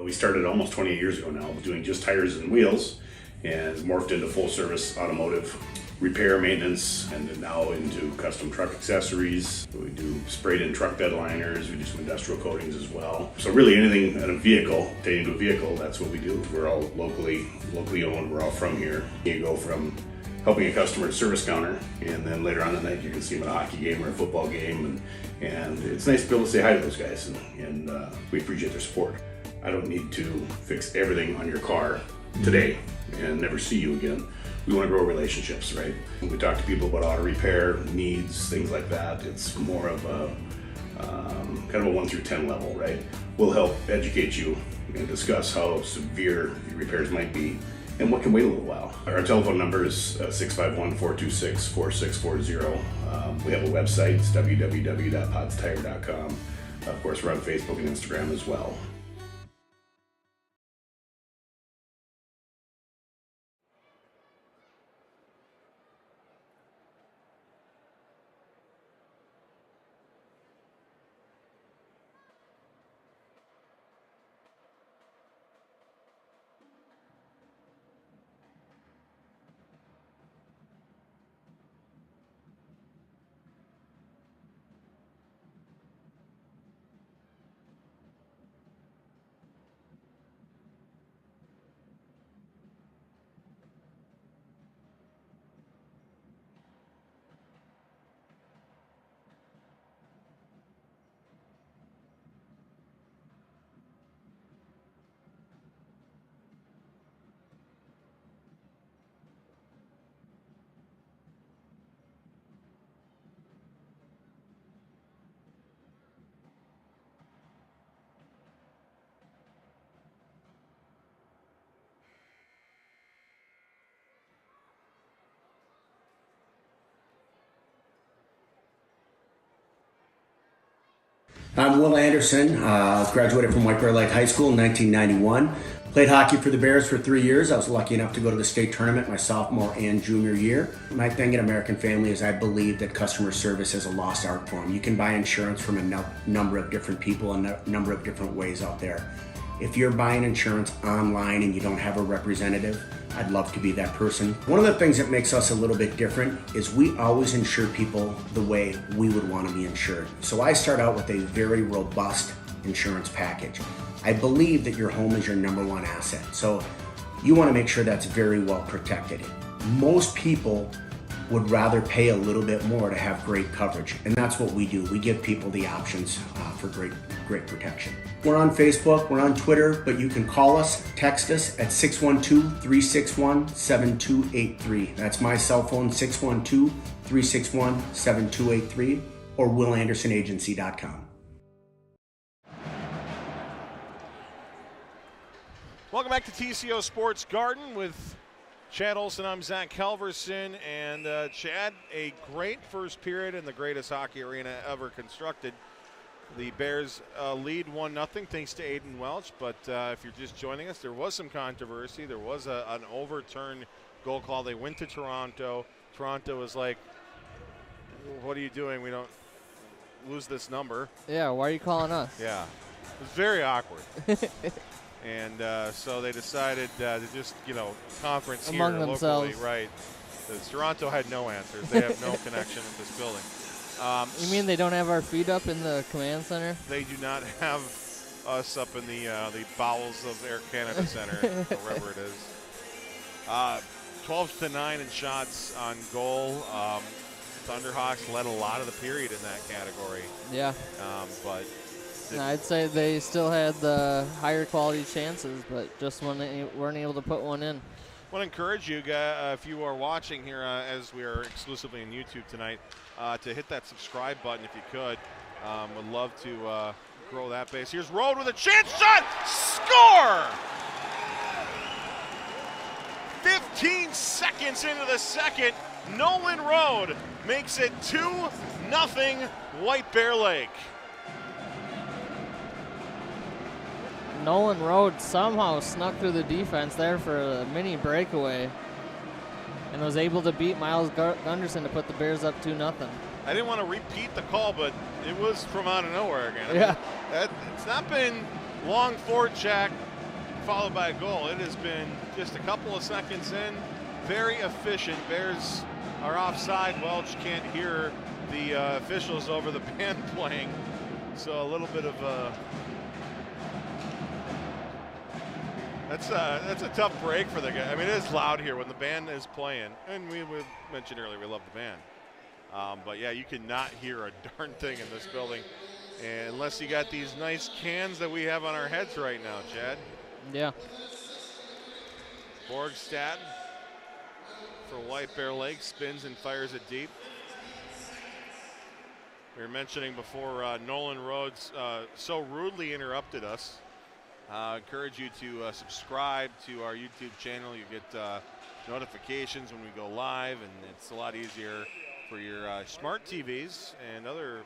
We started almost 28 years ago now doing just tires and wheels, and morphed into full service automotive repair, maintenance, and then now into custom truck accessories. We do sprayed in truck bed liners, we do some industrial coatings as well. So really anything in a vehicle, pertaining to a vehicle, that's what we do. We're all locally owned, we're all from here. You go from helping a customer at service counter, and then later on in the night you can see them at a hockey game or a football game, and it's nice to be able to say hi to those guys, and we appreciate their support. I don't need to fix everything on your car today and never see you again. We want to grow relationships, right? When we talk to people about auto repair needs, things like that, it's more of a kind of a 1 through 10 level, right? We'll help educate you and discuss how severe your repairs might be and what can wait a little while. Our telephone number is 651-426-4640. We have a website, it's www.podstire.com. Of course, we're on Facebook and Instagram as well. I'm Will Anderson, graduated from White Bear Lake High School in 1991. Played hockey for the Bears for 3 years. I was lucky enough to go to the state tournament my sophomore and junior year. My thing at American Family is I believe that customer service is a lost art form. You can buy insurance from a number of different people and a number of different ways out there. If you're buying insurance online and you don't have a representative, I'd love to be that person. One of the things that makes us a little bit different is we always insure people the way we would want to be insured. So I start out with a very robust insurance package. I believe that your home is your number one asset. So you want to make sure that's very well protected. Most people would rather pay a little bit more to have great coverage. And that's what we do. We give people the options for great protection. We're on Facebook, we're on Twitter, but you can call us, text us at 612-361-7283. That's my cell phone, 612-361-7283, or willandersonagency.com. Welcome back to TCO Sports Garden with Chad Olson. I'm Zach Halverson, and Chad, a great first period in the greatest hockey arena ever constructed. The Bears lead 1-0 thanks to Aiden Welch, but if you're just joining us, there was some controversy. There was an overturned goal call. They went to Toronto. Toronto was like, what are you doing? We don't lose this number. Yeah, why are you calling us? Yeah, it was very awkward. And so they decided to just, conference among here themselves. Locally, right? Because Toronto had no answers. They have no connection with this building. You mean they don't have our feet up in the command center? They do not have us up in the bowels of Air Canada Center, or wherever it is. 12-9 in shots on goal. Thunderhawks led a lot of the period in that category. Yeah. But I'd say they still had the higher quality chances, but just weren't able to put one in. I want to encourage you guys, if you are watching here as we are exclusively on YouTube tonight, to hit that subscribe button if you could. Would love to grow that base. Here's Rode with a chance shot. Score! 15 seconds into the second, Nolan Rode makes it 2-0 White Bear Lake. Nolan Rode somehow snuck through the defense there for a mini breakaway and was able to beat Miles Gunderson to put the Bears up 2-0. I didn't want to repeat the call, but it was from out of nowhere again. Yeah. It's not been long forecheck, followed by a goal. It has been just a couple of seconds in, very efficient. Bears are offside. Welch can't hear the officials over the band playing, so a little bit of a that's a tough break for the guy. I mean, it is loud here when the band is playing, and we mentioned earlier we love the band, but yeah, you cannot hear a darn thing in this building, and unless you got these nice cans that we have on our heads right now, Chad. Yeah. Borgstad for White Bear Lake spins and fires it deep. We were mentioning before Nolan Rhodes so rudely interrupted us. Encourage you to subscribe to our YouTube channel. You get notifications when we go live, and it's a lot easier for your smart TVs and other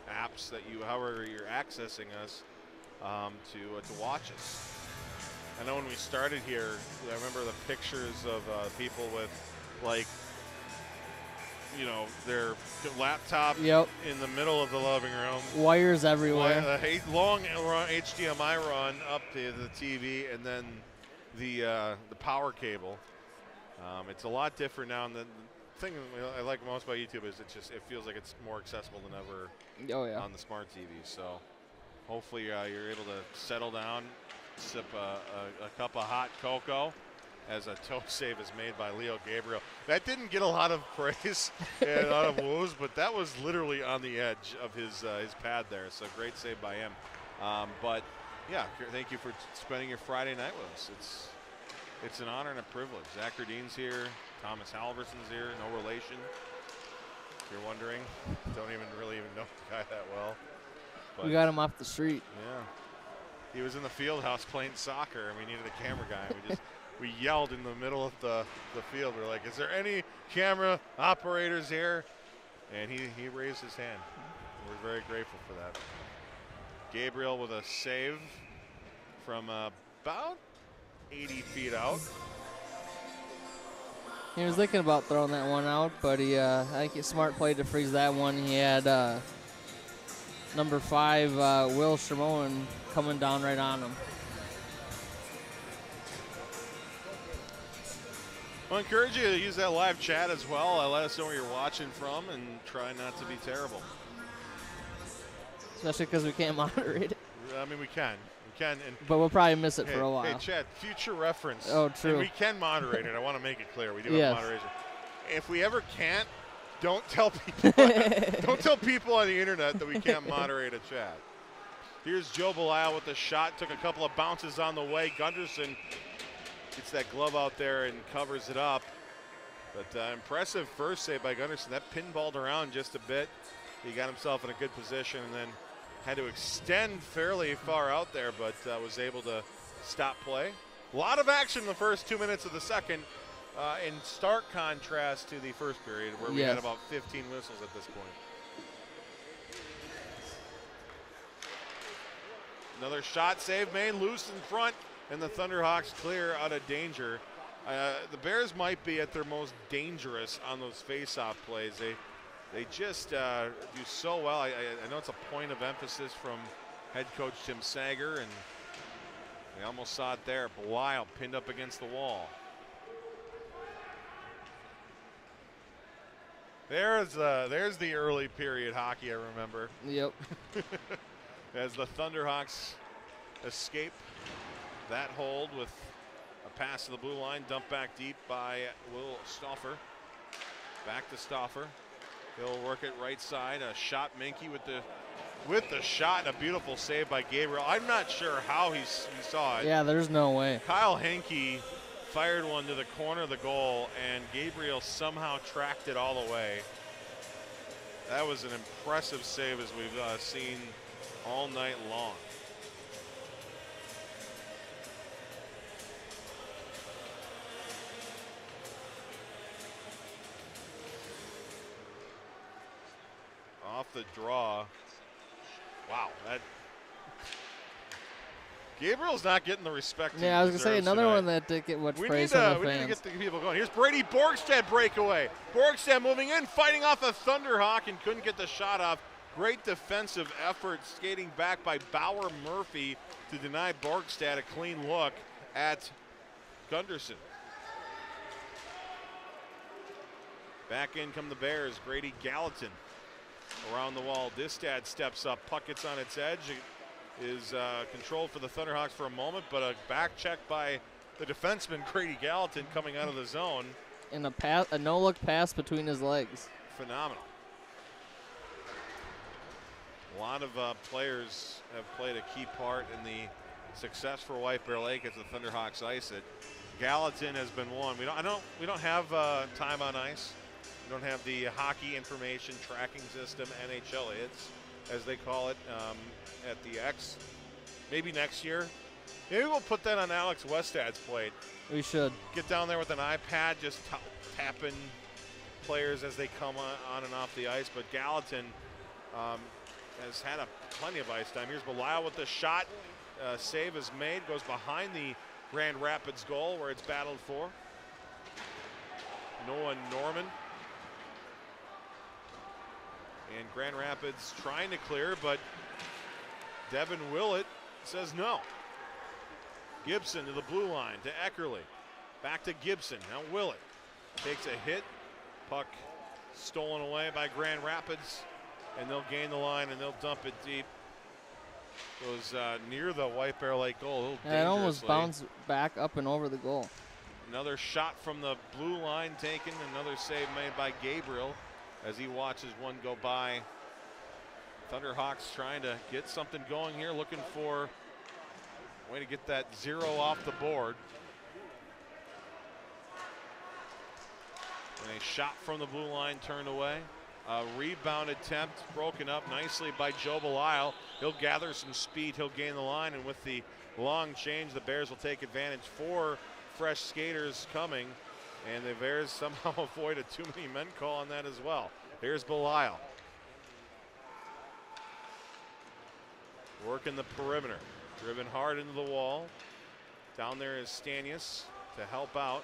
apps that however you're accessing us to watch us. I know when we started here, I remember the pictures of people with their laptop in the middle of the living room. Wires everywhere. Long HDMI run up to the TV, and then the power cable. It's a lot different now, and the thing I like most about YouTube is it feels like it's more accessible than ever on the smart TV. So hopefully you're able to settle down, sip a cup of hot cocoa as a toe save is made by Leo Gabriel. That didn't get a lot of praise and a lot of woos, but that was literally on the edge of his pad there. So great save by him. But yeah, thank you for spending your Friday night with us. It's an honor and a privilege. Zach Radine's here. Thomas Halverson's here. No relation. If you're wondering, don't really even know the guy that well. But we got him off the street. Yeah. He was in the field house playing soccer, and we needed a camera guy. We yelled in the middle of the field. We're like, is there any camera operators here? And he raised his hand. We're very grateful for that. Gabriel with a save from about 80 feet out. He was thinking about throwing that one out, but I think it's smart play to freeze that one. He had number 5, Will Shimon, coming down right on him. I encourage you to use that live chat as well. Let us know where you're watching from, and try not to be terrible. Especially because we can't moderate it. I mean, we can. But we'll probably miss it for a while. Hey, Chad, future reference. Oh, true. And we can moderate it. I want to make it clear. We do have moderation. If we ever can't, don't tell people. Don't tell people on the internet that we can't moderate a chat. Here's Joe Belisle with the shot. Took a couple of bounces on the way. Gunderson gets that glove out there and covers it up. But impressive first save by Gunderson. That pinballed around just a bit. He got himself in a good position and then had to extend fairly far out there, but was able to stop play. A lot of action in the first 2 minutes of the second, in stark contrast to the first period where we had about 15 whistles at this point. Another shot save made, loose in front, and the Thunderhawks clear out of danger. The Bears might be at their most dangerous on those face-off plays. They just do so well. I know it's a point of emphasis from head coach Tim Sager, and we almost saw it there. Belisle pinned up against the wall. There's the early period hockey I remember. Yep. As the Thunderhawks escape that hold with a pass to the blue line, dumped back deep by Will Stauffer. Back to Stauffer. He'll work it right side. A shot, Minke with the shot, and a beautiful save by Gabriel. I'm not sure how he saw it. Yeah, there's no way. Kyle Henke fired one to the corner of the goal, and Gabriel somehow tracked it all the way. That was an impressive save as we've seen all night long. Off the draw. Wow, that Gabriel's not getting the respect. Yeah, I was gonna say another one that didn't get much praise from the fans. We need to get the people going. Here's Brady Borgstad breakaway. Borgstad moving in, fighting off a Thunderhawk, and couldn't get the shot off. Great defensive effort skating back by Bauer Murphy to deny Borgstad a clean look at Gunderson. Back in come the Bears. Grady Gallatin around the wall. Distad steps up. Puck gets on its edge. It is controlled for the Thunderhawks for a moment, but a back check by the defenseman Grady Gallatin coming out of the zone. And a no-look pass between his legs. Phenomenal. A lot of players have played a key part in the success for White Bear Lake as the Thunderhawks ice it. Gallatin has been one. We don't have time on ice. We don't have the hockey information tracking system, NHL hits, as they call it, at the X. Maybe next year. Maybe we'll put that on Alex Westad's plate. We should. Get down there with an iPad, just tapping players as they come on and off the ice. But Gallatin has had plenty of ice time. Here's Belial with the shot. Save is made, goes behind the Grand Rapids goal where it's battled for. Noah Norman. And Grand Rapids trying to clear, but Devin Willett says no. Gibson to the blue line to Eckerly. Back to Gibson. Now Willett takes a hit. Puck stolen away by Grand Rapids. And they'll gain the line and they'll dump it deep. Goes near the White Bear Lake goal. It almost bounced back up and over the goal. Another shot from the blue line taken. Another save made by Gabriel as he watches one go by. Thunderhawks trying to get something going here, looking for a way to get that 0 off the board. And a shot from the blue line turned away. A rebound attempt broken up nicely by Joe Belial. He'll gather some speed, he'll gain the line, and with the long change, the Bears will take advantage. 4 fresh skaters coming, and the Bears somehow avoid a too many men call on that as well. Here's Belial. Working the perimeter. Driven hard into the wall. Down there is Stanius to help out.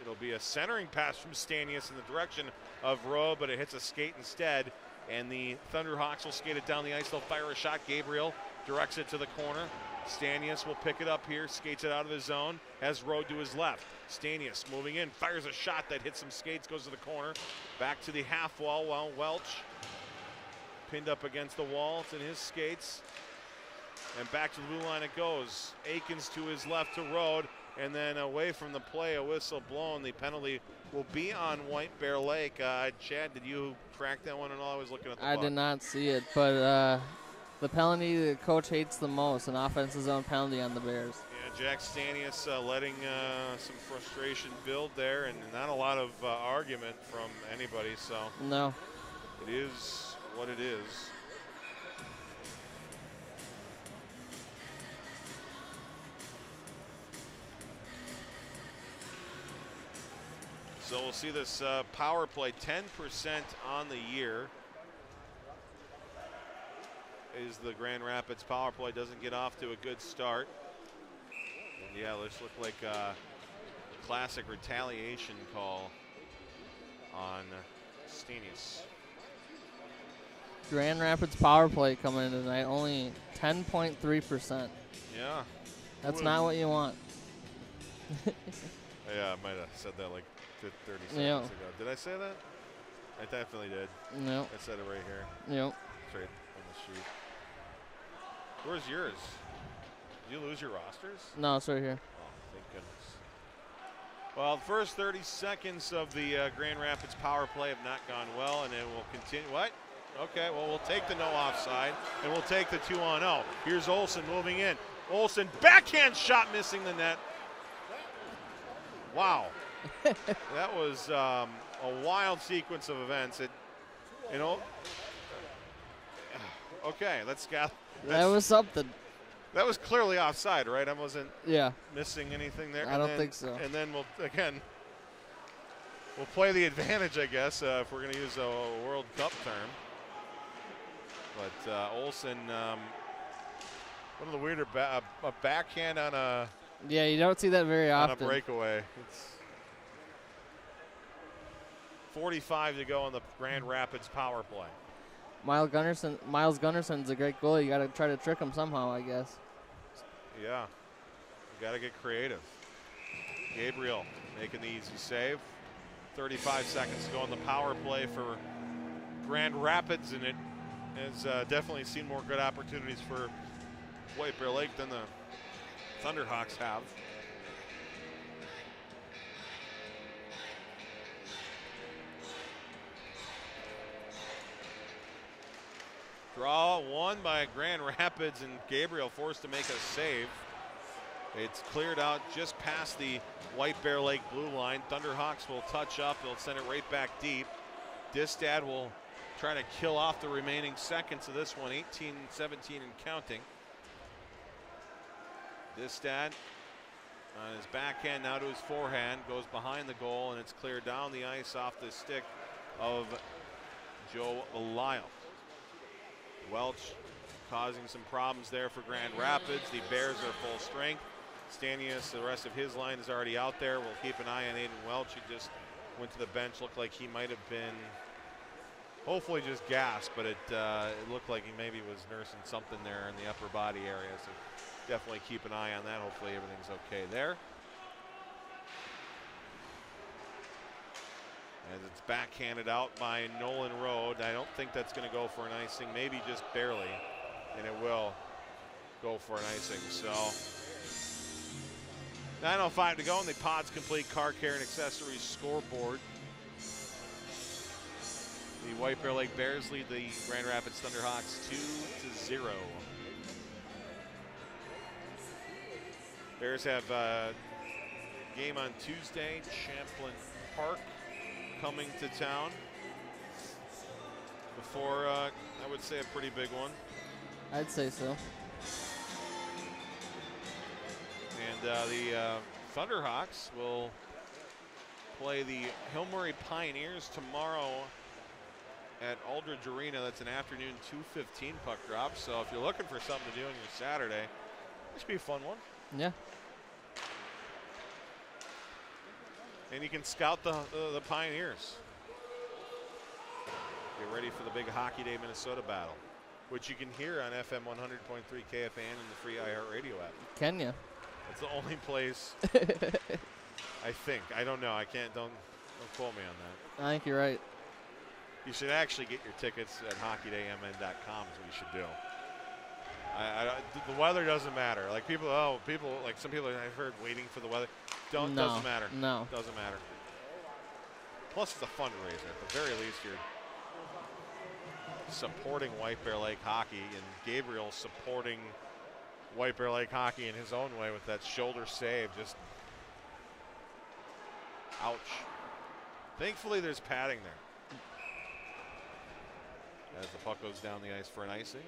It'll be a centering pass from Stanius in the direction of Rowe, but it hits a skate instead. And the Thunderhawks will skate it down the ice. They'll fire a shot. Gabriel directs it to the corner. Stanius will pick it up here, skates it out of the zone, has Rowe to his left. Stanius moving in, fires a shot that hits some skates, goes to the corner. Back to the half wall while Welch pinned up against the wall. It's in his skates. And back to the blue line it goes. Akins to his left to Road, and then away from the play, a whistle blown. The penalty will be on White Bear Lake. Chad, did you track that one at all? I was looking at the I did not see it, but the penalty the coach hates the most, an offensive zone penalty on the Bears. Yeah, Jack Stanius letting some frustration build there, and not a lot of argument from anybody, so. No. It is what it is. So we'll see this power play, 10% on the year. Is the Grand Rapids power play, doesn't get off to a good start. And yeah, this looked like a classic retaliation call on Stanius. Grand Rapids power play coming in tonight, only 10.3%. Yeah. That's not what you want. Yeah, I might have said that like 30 seconds ago. Did I say that? I definitely did. No. I said it right here. Yep. Straight on the sheet. Where's yours? Did you lose your rosters? No, it's right here. Oh, thank goodness. Well, the first 30 seconds of the Grand Rapids power play have not gone well, and it will continue. What? Okay, well, we'll take the no offside, and we'll take the 2-on-0. Here's Olsen moving in. Olsen, backhand shot missing the net. Wow. That was a wild sequence of events. Okay, let's go. That was something. That was clearly offside, right? I wasn't missing anything there. I don't think so. And then we'll play the advantage, I guess, if we're going to use a World Cup term. But Olsen, one of the weirder a backhand on a you don't see that very often. On a breakaway. It's 45 to go on the Grand Rapids power play. Miles Gunnarson's a great goalie. You got to try to trick him somehow, I guess. Yeah, you got to get creative. Gabriel making the easy save. 35 seconds to go on the power play for Grand Rapids, and it has definitely seen more good opportunities for White Bear Lake than the Thunderhawks have. Draw one by Grand Rapids, and Gabriel forced to make a save. It's cleared out just past the White Bear Lake blue line. Thunderhawks will touch up. They'll send it right back deep. Distad will try to kill off the remaining seconds of this one. 18, 17 and counting. Distad on his backhand, now to his forehand, goes behind the goal, and it's cleared down the ice off the stick of Joe Lyle. Welch causing some problems there for Grand Rapids. The Bears are full strength. Stanius, the rest of his line is already out there. We'll keep an eye on Aiden Welch, who just went to the bench. Looked like he might have been, hopefully just gassed, but it looked like he maybe was nursing something there in the upper body area. So definitely keep an eye on that. Hopefully everything's okay there. As it's backhanded out by Nolan Road. I don't think that's going to go for an icing, maybe just barely, and it will go for an icing. So 9:05 to go in the Pods Complete Car Care and Accessories scoreboard. The White Bear Lake Bears lead the Grand Rapids Thunderhawks 2-0. Bears have a game on Tuesday, Champlain Park coming to town before, I would say, a pretty big one. I'd say so. And the Thunderhawks will play the Hill Murray Pioneers tomorrow at Aldridge Arena. That's an afternoon 2:15 puck drop. So if you're looking for something to do on your Saturday, this should be a fun one. Yeah. And you can scout the Pioneers. Get ready for the big Hockey Day Minnesota battle, which you can hear on FM 100.3 KFAN and the free iHeartRadio app. Can you? It's the only place, I think. I don't know. I can't. Don't quote me on that. I think you're right. You should actually get your tickets at hockeydaymn.com is what you should do. The weather doesn't matter. Like some people I've heard waiting for the weather. Doesn't matter. No. Doesn't matter. Plus, it's a fundraiser. At the very least, you're supporting White Bear Lake hockey, and Gabriel supporting White Bear Lake hockey in his own way with that shoulder save. Just ouch. Thankfully, there's padding there. As the puck goes down the ice for an icing.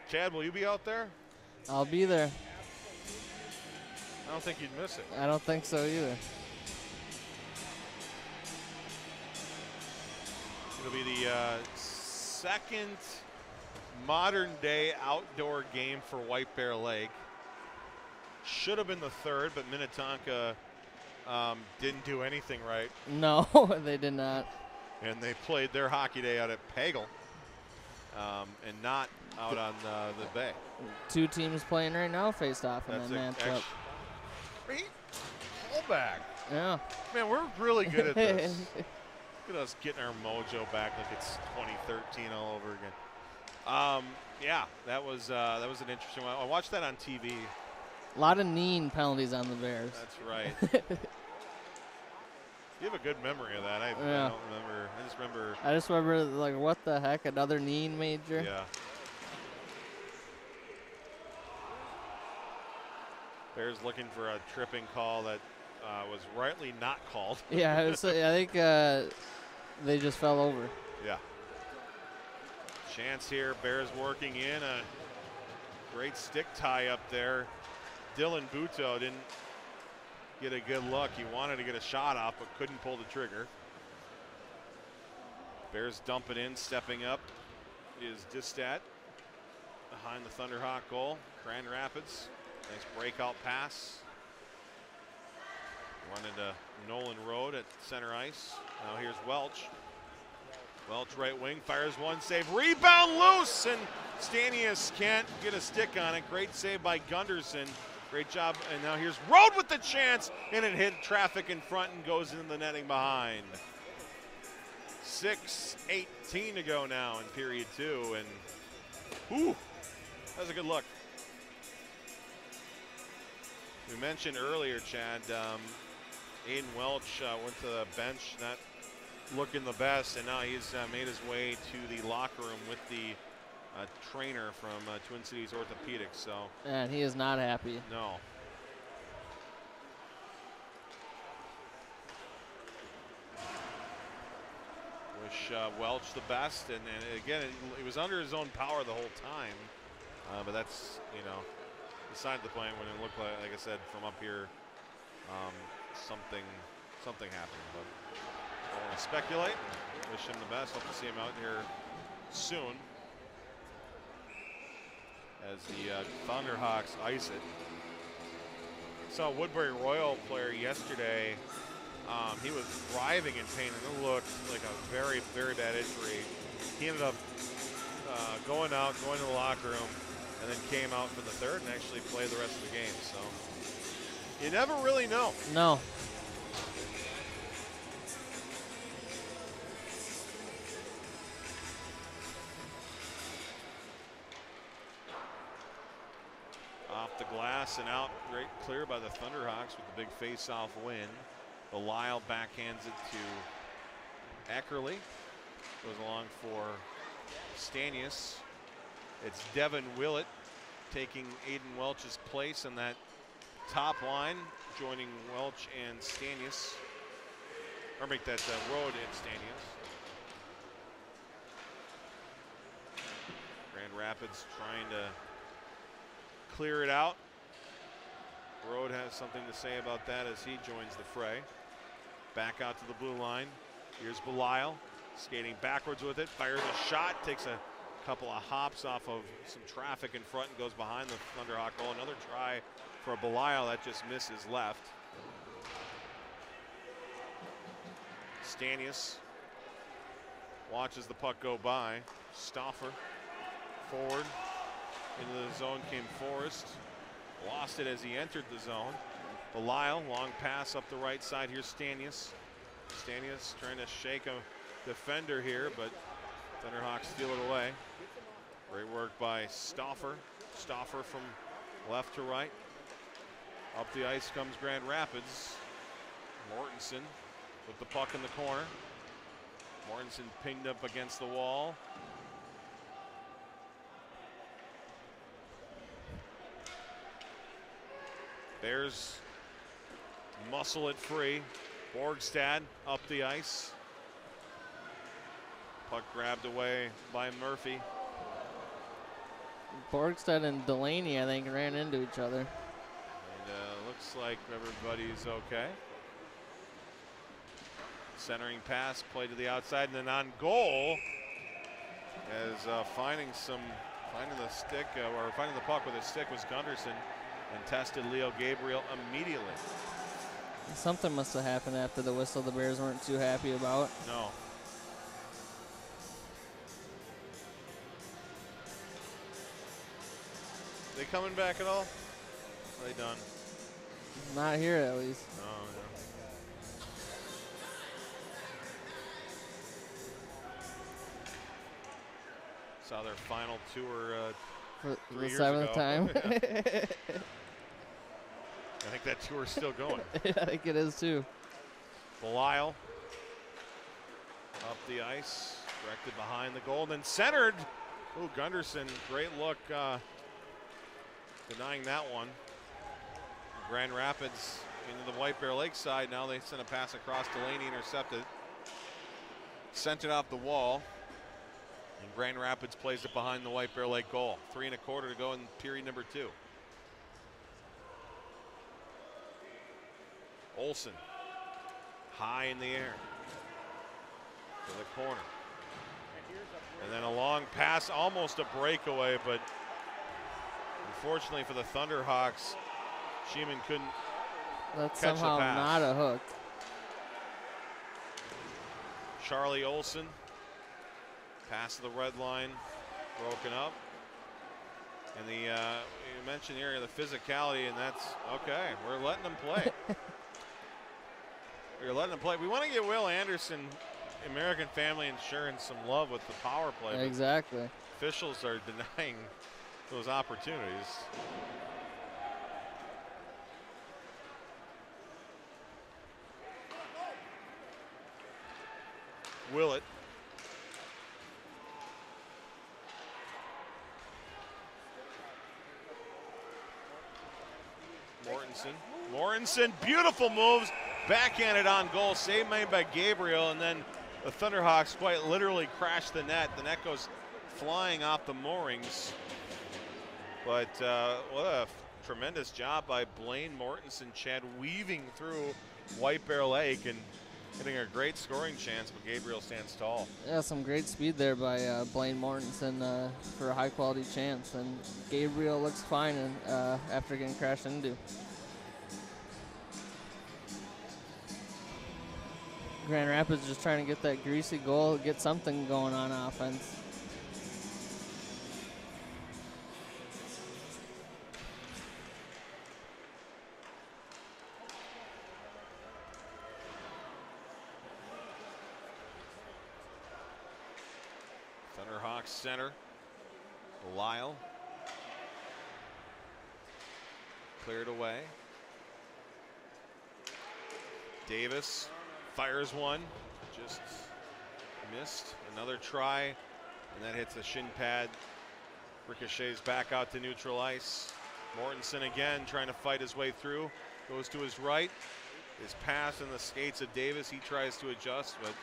Chad, will you be out there? I'll be there. I don't think you'd miss it. I don't think so either. It'll be the second modern-day outdoor game for White Bear Lake. Should have been the third, but Minnetonka didn't do anything right. No, they did not. And they played their hockey day out at Pagel and not out on the bay. Two teams playing right now faced off in that matchup. Great pullback. Yeah. Man, we're really good at this. Look at us getting our mojo back like it's 2013 all over again. Yeah, that was an interesting one. I watched that on TV. A lot of kneeing penalties on the Bears. That's right. You have a good memory of that. I don't remember. I just remember, like, what the heck? Another kneeing major? Yeah. Bears looking for a tripping call that was rightly not called. Yeah, I think they just fell over. Yeah. Chance here. Bears working in a great stick tie up there. Dylan Buto didn't get a good look. He wanted to get a shot off, but couldn't pull the trigger. Bears dump it in. Stepping up is Distat behind the Thunderhawk goal. Grand Rapids. Nice breakout pass. Run into Nolan Road at center ice. Now here's Welch. Welch right wing, fires one, save, rebound loose, and Stanius can't get a stick on it. Great save by Gunderson. Great job, and now here's Road with the chance, and it hit traffic in front and goes into the netting behind. 6:18 to go now in period 2, and whew, that was a good look. We mentioned earlier, Chad, Aiden Welch went to the bench, not looking the best, and now he's made his way to the locker room with the trainer from Twin Cities Orthopedics. So, and he is not happy. No. Wish Welch the best, and again, it was under his own power the whole time, but that's, you know, beside the point when it looked like I said, from up here, something happened. But I don't want to speculate. Wish him the best. Hope to see him out here soon as the Thunderhawks ice it. Saw a Woodbury Royal player yesterday. He was writhing in pain, and it looked like a very, very bad injury. He ended up going out, going to the locker room, and then came out for the third and actually played the rest of the game. So you never really know. No. Off the glass and out, great clear by the Thunderhawks with the big face-off win. Belisle backhands it to Eckerly. Goes along for Stanius. It's Devin Willett taking Aiden Welch's place in that top line, joining Welch and Stanius. Or make that Road and Stanius. Grand Rapids trying to clear it out. Road has something to say about that as he joins the fray. Back out to the blue line. Here's Belisle skating backwards with it, fires a shot, takes a couple of hops off of some traffic in front and goes behind the Thunderhawk goal. Another try for Belisle that just misses left. Stanius watches the puck go by. Stauffer forward. Into the zone came Forrest. Lost it as he entered the zone. Belisle, long pass up the right side. Here's Stanius. Stanius trying to shake a defender here, but Thunderhawks steal it away. Great work by Stauffer. Stauffer from left to right. Up the ice comes Grand Rapids. Mortensen with the puck in the corner. Mortensen pinged up against the wall. Bears muscle it free. Borgstad up the ice. Puck grabbed away by Murphy. Borgstad and Delaney, I think, ran into each other. And looks like everybody's okay. Centering pass, play to the outside, and then on goal, as finding the stick, or finding the puck with a stick was Gunderson, and tested Leo Gabriel immediately. Something must have happened after the whistle the Bears weren't too happy about. No. They coming back at all? Are they done? Not here, at least. No, no. Saw their final tour For 3 the years 7th ago. time. I think that tour's still going. I think it is too. Belisle up the ice, directed behind the goal, and then centered. Ooh, Gunderson, great look, denying that one. Grand Rapids into the White Bear Lake side. Now they send a pass across. Delaney intercepted. Sent it off the wall. And Grand Rapids plays it behind the White Bear Lake goal. 3 1/4 to go in period number 2. Olsen, high in the air to the corner. And then a long pass, almost a breakaway, but unfortunately for the Thunderhawks, Sheeman couldn't That's catch somehow the pass. not a hook. Charlie Olson, pass to the red line, broken up. And the you mentioned here the physicality, and that's okay. We're letting them play. We're letting them play. We want to get Will Anderson, American Family Insurance, some love with the power play. Exactly. Officials are denying those opportunities. Willett. Mortensen, beautiful moves, backhanded on goal, save made by Gabriel, and then the Thunderhawks quite literally crash the net. The net goes flying off the moorings. But what a tremendous job by Blaine Mortensen, Chad, weaving through White Bear Lake and getting a great scoring chance, but Gabriel stands tall. Yeah, some great speed there by Blaine Mortensen for a high-quality chance, and Gabriel looks fine after getting crashed into. Grand Rapids just trying to get that greasy goal, get something going on offense. Thunderhawks center, Lyle. Cleared away. Davis fires one, just missed. Another try, and that hits the shin pad. Ricochets back out to neutral ice. Mortensen again trying to fight his way through. Goes to his right. His pass in the skates of Davis. He tries to adjust, but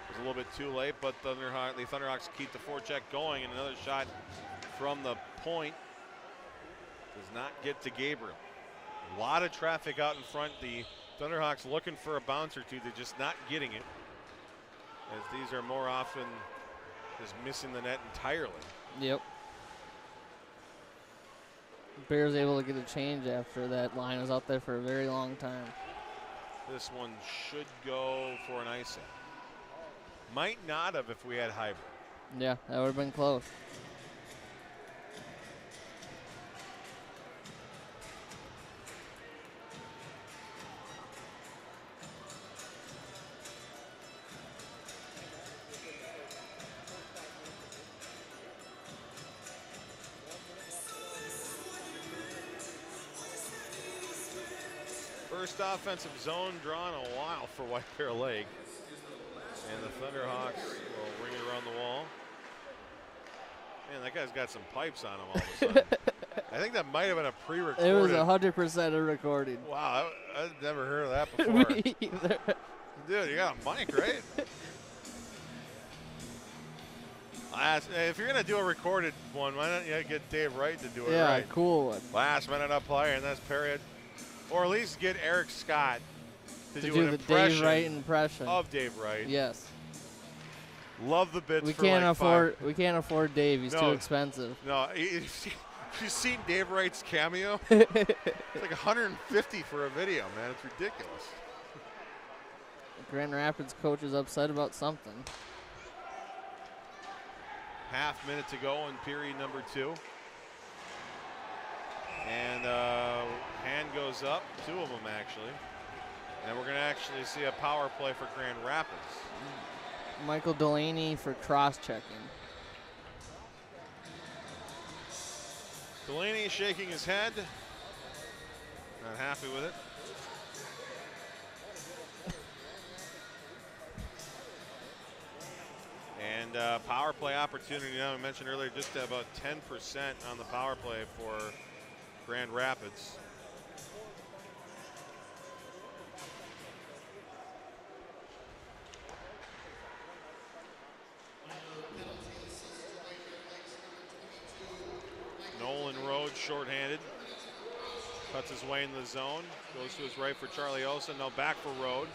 was a little bit too late. But the Thunderhawks keep the forecheck going, and another shot from the point does not get to Gabriel. A lot of traffic out in front. The Thunderhawks looking for a bounce or two. They're just not getting it, as these are more often just missing the net entirely. Yep. Bears able to get a change after that line was out there for a very long time. This one should go for an icing. Might not have if we had hybrid. Yeah, that would have been close. First offensive zone drawn a while for White Bear Lake. And the Thunderhawks will ring it around the wall. Man, that guy's got some pipes on him all of a sudden. I think that might have been a pre-recorded. It was 100% a recording. Wow, I've never heard of that before. Me either. Dude, you got a mic, right? If you're going to do a recorded one, why don't you get Dave Wright to do it yeah, right? cool one. Last minute up player, and that's period. Or at least get Eric Scott to do an the impression Dave Wright impression of Dave Wright. Yes. Love the bits. We for can't like afford. We can't afford Dave. He's No. too expensive. No, if you've seen Dave Wright's cameo, it's like 150 for a video, man. It's ridiculous. Grand Rapids coach is upset about something. Half minute to go in period number 2. And hand goes up, 2 of them actually. And we're going to actually see a power play for Grand Rapids. Michael Delaney for cross-checking. Delaney shaking his head. Not happy with it. And power play opportunity now. I mentioned earlier just about 10% on the power play for Grand Rapids. Nolan Rhodes shorthanded. Cuts his way into the zone. Goes to his right for Charlie Olson. Now back for Rhodes.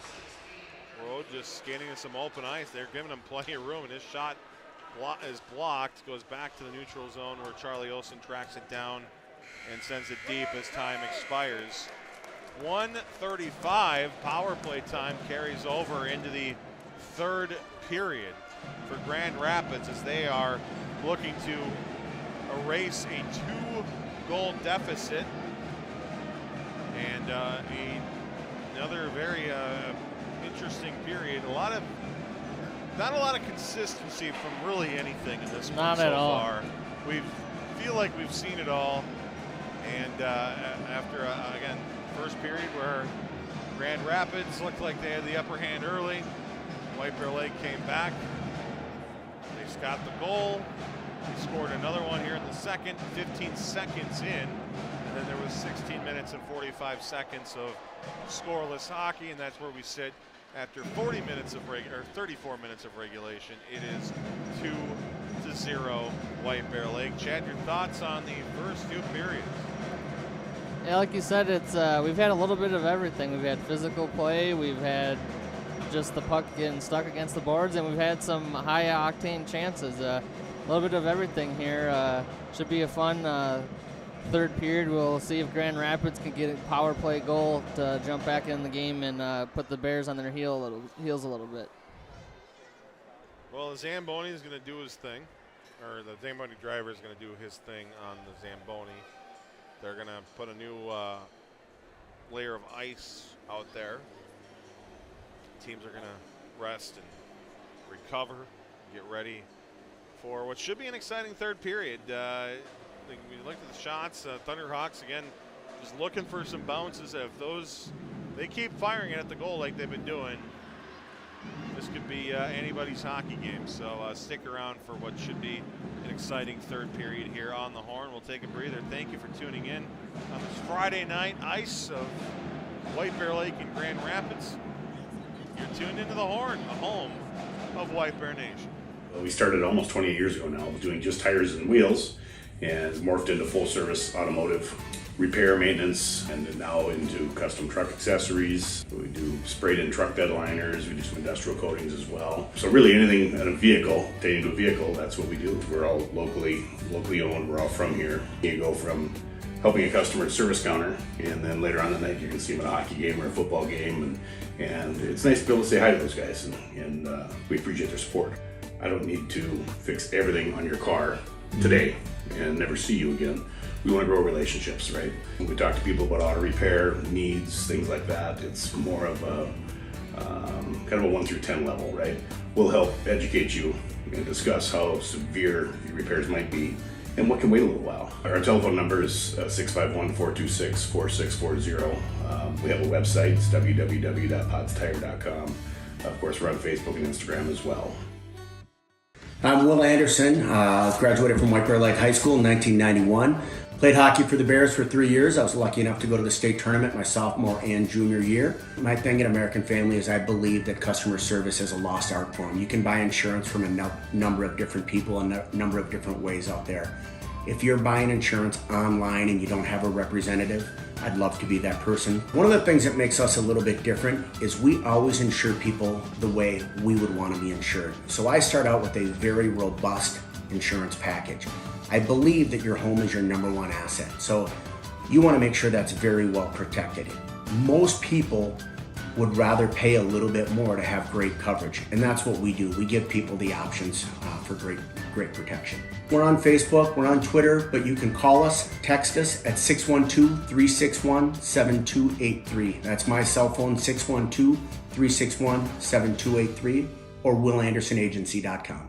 Rhodes just skating in some open ice. They're giving him plenty of room, and his shot is blocked. Goes back to the neutral zone where Charlie Olson tracks it down and sends it deep as time expires. 1:35 power play time carries over into the third period for Grand Rapids as they are looking to erase a 2-goal deficit. And another very interesting period. Not a lot of consistency from really anything in this one so far. We feel like we've seen it all. And after, again, first period where Grand Rapids looked like they had the upper hand early, White Bear Lake came back. They got the goal. They scored another one here in the second, 15 seconds in. And then there was 16 minutes and 45 seconds of scoreless hockey, and that's where we sit after 34 minutes of regulation. It is 2-0 White Bear Lake. Chad, your thoughts on the first two periods? Yeah, like you said, it's we've had a little bit of everything. We've had physical play, we've had just the puck getting stuck against the boards, and we've had some high-octane chances. A little bit of everything here. Should be a fun third period. We'll see if Grand Rapids can get a power play goal to jump back in the game and put the Bears on their heels a little bit. Well, the Zamboni is going to do his thing, or the Zamboni driver is going to do his thing on the Zamboni. They're going to put a new layer of ice out there. Teams are going to rest and recover, get ready for what should be an exciting third period. We looked at the shots. Thunderhawks, again, just looking for some bounces. If they keep firing it at the goal like they've been doing, this could be anybody's hockey game. So stick around for what should be an exciting third period here on the Horn. We'll take a breather. Thank you for tuning in on this Friday night ice of White Bear Lake and Grand Rapids. You're tuned into the Horn, the home of White Bear Nation. We started almost 20 years ago now doing just tires and wheels, and morphed into full service automotive repair, maintenance, and now into custom truck accessories. We do sprayed in truck bed liners, we do some industrial coatings as well. So really anything in a vehicle, pertaining to a vehicle, that's what we do. We're all locally owned, we're all from here. You go from helping a customer at service counter, and then later on in the night you can see them at a hockey game or a football game, and it's nice to be able to say hi to those guys, and we appreciate their support. I don't need to fix everything on your car today and never see you again. We want to grow relationships, right? We talk to people about auto repair needs, things like that. It's more of a kind of a 1 through 10 level, right? We'll help educate you and discuss how severe your repairs might be and what can wait a little while. Our telephone number is 651-426-4640. We have a website, it's www.podstire.com. Of course, we're on Facebook and Instagram as well. I'm Will Anderson, graduated from White Bear Lake High School in 1991. Played hockey for the Bears for 3 years. I was lucky enough to go to the state tournament my sophomore and junior year. My thing at American Family is I believe that customer service is a lost art form. You can buy insurance from a number of different people and a number of different ways out there. If you're buying insurance online and you don't have a representative, I'd love to be that person. One of the things that makes us a little bit different is we always insure people the way we would want to be insured. So I start out with a very robust insurance package. I believe that your home is your number one asset. So you want to make sure that's very well protected. Most people would rather pay a little bit more to have great coverage. And that's what we do. We give people the options for great protection. We're on Facebook, we're on Twitter, but you can call us, text us at 612-361-7283. That's my cell phone, 612-361-7283, or willandersonagency.com.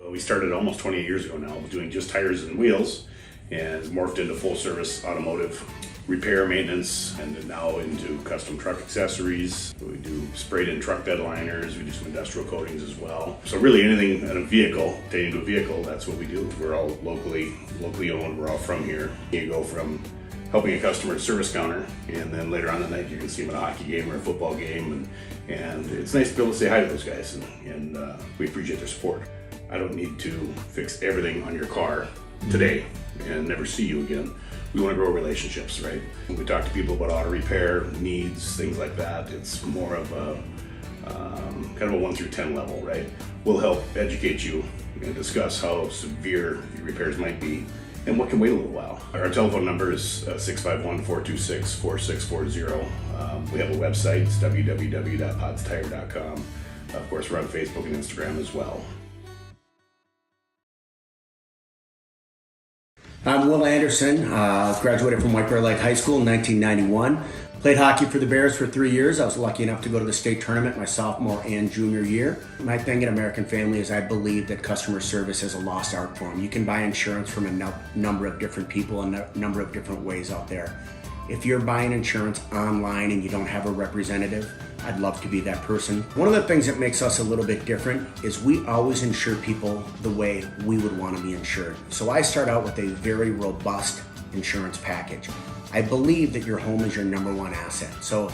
We started almost 28 years ago now doing just tires and wheels, and morphed into full service automotive repair, maintenance, and now into custom truck accessories. We do sprayed in truck bed liners, we do some industrial coatings as well. So really anything in a vehicle, pertaining to a vehicle, that's what we do. We're all locally owned, we're all from here. You go from helping a customer at service counter, and then later on the night you can see them at a hockey game or a football game, and it's nice to be able to say hi to those guys, and we appreciate their support. I don't need to fix everything on your car today and never see you again. We want to grow relationships, right? We talk to people about auto repair needs, things like that. It's more of a kind of a 1 through 10 level, right? We'll help educate you and discuss how severe your repairs might be and what can wait a little while. Our telephone number is 651-426-4640. We have a website, it's www.podstire.com. Of course, we're on Facebook and Instagram as well. I'm Will Anderson, graduated from White Bear Lake High School in 1991. Played hockey for the Bears for 3 years. I was lucky enough to go to the state tournament my sophomore and junior year. My thing in American Family is I believe that customer service is a lost art form. You can buy insurance from a number of different people and a number of different ways out there. If you're buying insurance online and you don't have a representative, I'd love to be that person. One of the things that makes us a little bit different is we always insure people the way we would want to be insured. So I start out with a very robust insurance package. I believe that your home is your number one asset. So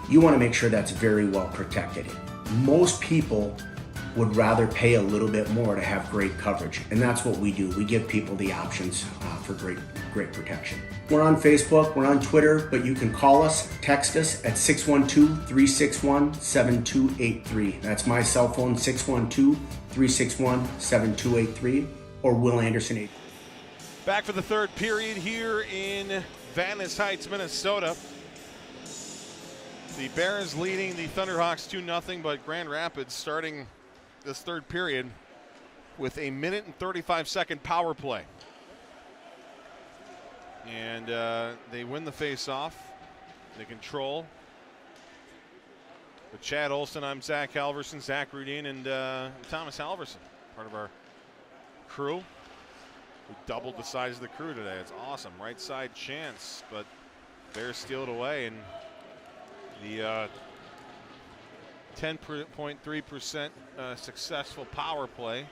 you want to make sure that's very well protected. Most people would rather pay a little bit more to have great coverage. And that's what we do. We give people the options for great protection. We're on Facebook, we're on Twitter, but you can call us, text us at 612-361-7283. That's my cell phone, 612-361-7283, or Will Anderson 8. Back for the third period here in Venice Heights, Minnesota. The Bears leading the Thunderhawks 2-0, but Grand Rapids starting this third period with a 1:35 power play. And they win the face-off. They control. With Chad Olson, I'm Zach Halverson, Zach Rudin, and Thomas Halverson, part of our crew. We doubled the size of the crew today. It's awesome. Right side chance, but Bears steal it away, and the 10.3% successful power play.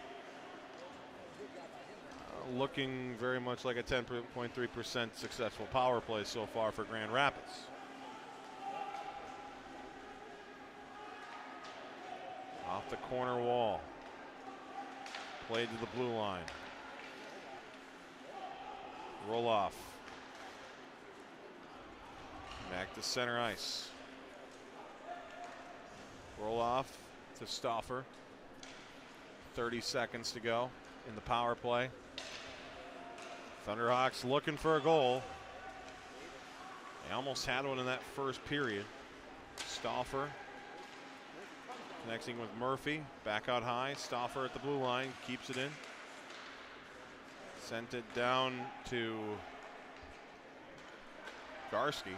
Looking very much like a 10.3% successful power play so far for Grand Rapids. Off the corner wall. Played to the blue line. Roll off. Back to center ice. Roll off to Stauffer. 30 seconds to go in the power play. Thunderhawks looking for a goal. They almost had one in that first period. Stauffer connecting with Murphy. Back out high. Stauffer at the blue line. Keeps it in. Sent it down to Garski.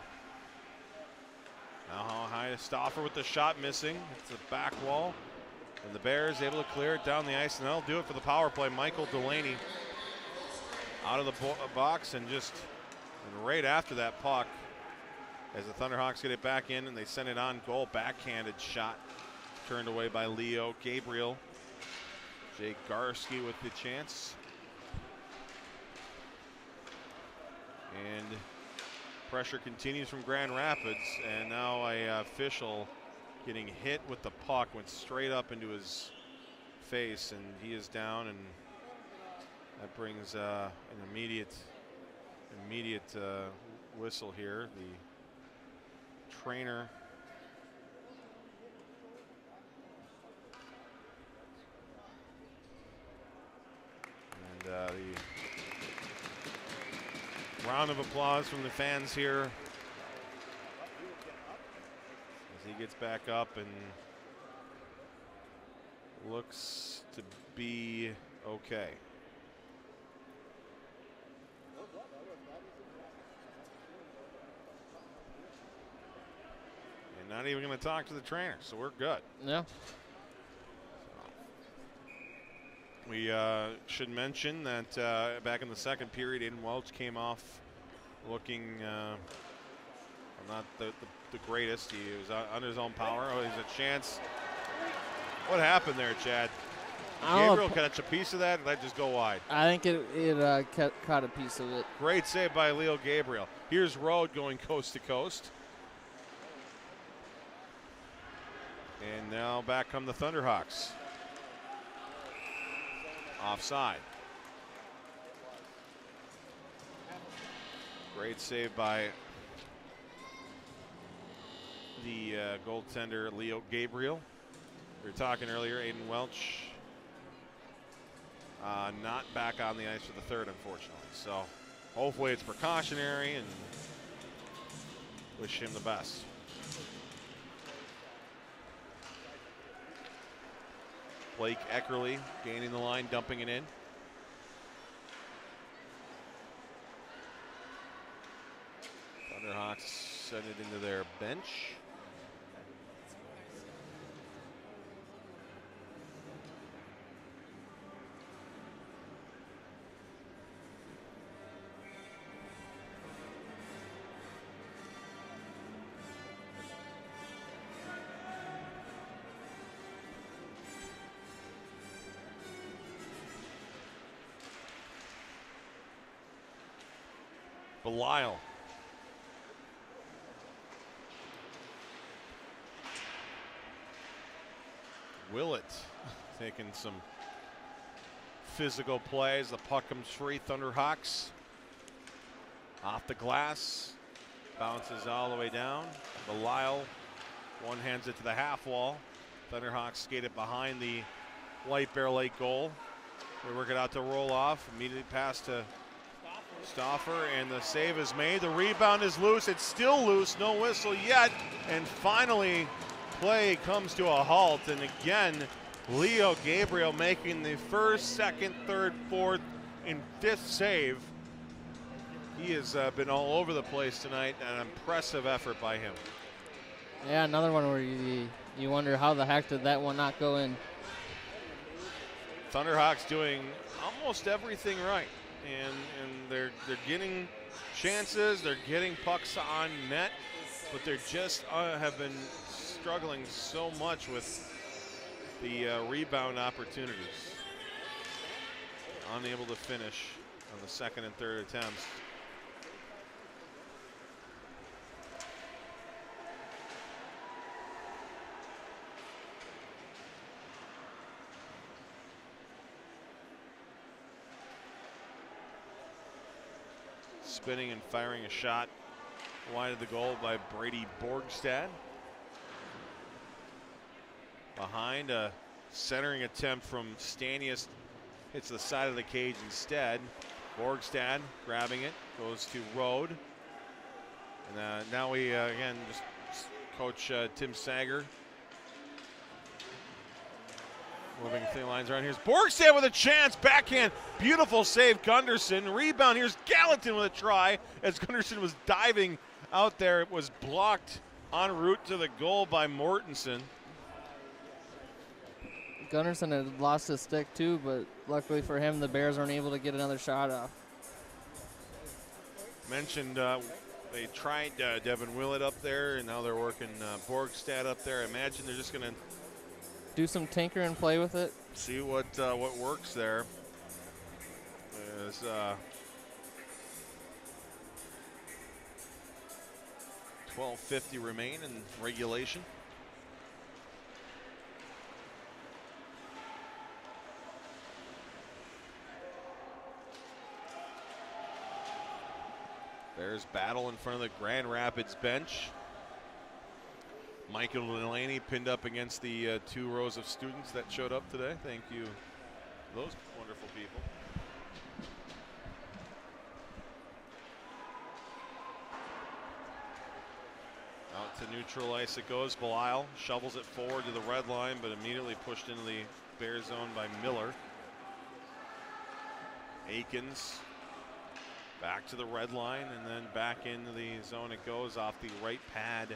Now how high is Stauffer with the shot missing. It's a back wall. And the Bears able to clear it down the ice, and they'll do it for the power play. Michael Delaney out of the box, and right after that puck, as the Thunderhawks get it back in and they send it on goal, backhanded shot turned away by Leo Gabriel. Jake Garski with the chance. And pressure continues from Grand Rapids, and now a official getting hit with the puck, went straight up into his face, and he is down, and that brings an immediate whistle here. The trainer and the round of applause from the fans here as he gets back up and looks to be okay. And not even going to talk to the trainer, so we're good. Yeah. We should mention that back in the second period, Aiden Welch came off looking not the greatest. He was under his own power. Oh, he's a chance. What happened there, Chad? Gabriel catch a piece of that, and that just go wide. I think it caught a piece of it. Great save by Leo Gabriel. Here's Rode going coast to coast. And now back come the Thunderhawks. Offside. Great save by the goaltender Leo Gabriel. We were talking earlier, Aiden Welch not back on the ice for the third, unfortunately. So hopefully it's precautionary, and wish him the best. Blake Eckerly gaining the line, dumping it in. Thunderhawks send it into their bench. Belial. Willett taking some physical plays. The puck comes free. Thunderhawks off the glass. Bounces all the way down. Belial one hands it to the half wall. Thunderhawks skate it behind the White Bear Lake goal. They work it out to roll off. Immediately pass to Stauffer, and the save is made. The rebound is loose. It's still loose. No whistle yet. And finally, play comes to a halt. And again, Leo Gabriel making the first, second, third, fourth, and fifth save. He has been all over the place tonight. An impressive effort by him. Yeah, another one where you wonder how the heck did that one not go in. Thunderhawks doing almost everything right. And they're getting chances, they're getting pucks on net, but they're just have been struggling so much with the rebound opportunities. Unable to finish on the second and third attempts. Spinning and firing a shot wide of the goal by Brady Borgstad. Behind a centering attempt from Stanius, hits the side of the cage instead. Borgstad grabbing it, goes to Rode. And now we again just coach Tim Sager moving the lines around. Here's Borgstad with a chance. Backhand. Beautiful save, Gunderson. Rebound. Here's Gallatin with a try as Gunderson was diving out there. It was blocked en route to the goal by Mortensen. Gunderson had lost his stick too, but luckily for him, the Bears aren't able to get another shot off. Mentioned they tried Devin Willett up there, and now they're working Borgstad up there. I imagine they're just going to do some tinker and play with it. See what works there. There's 12:50 remain in regulation. Bears battle in front of the Grand Rapids bench. Michael Delaney pinned up against the 2 rows of students that showed up today. Thank you, those wonderful people. Out to neutral ice it goes. Belial shovels it forward to the red line, but immediately pushed into the Bear zone by Miller. Akins back to the red line, and then back into the zone it goes off the right pad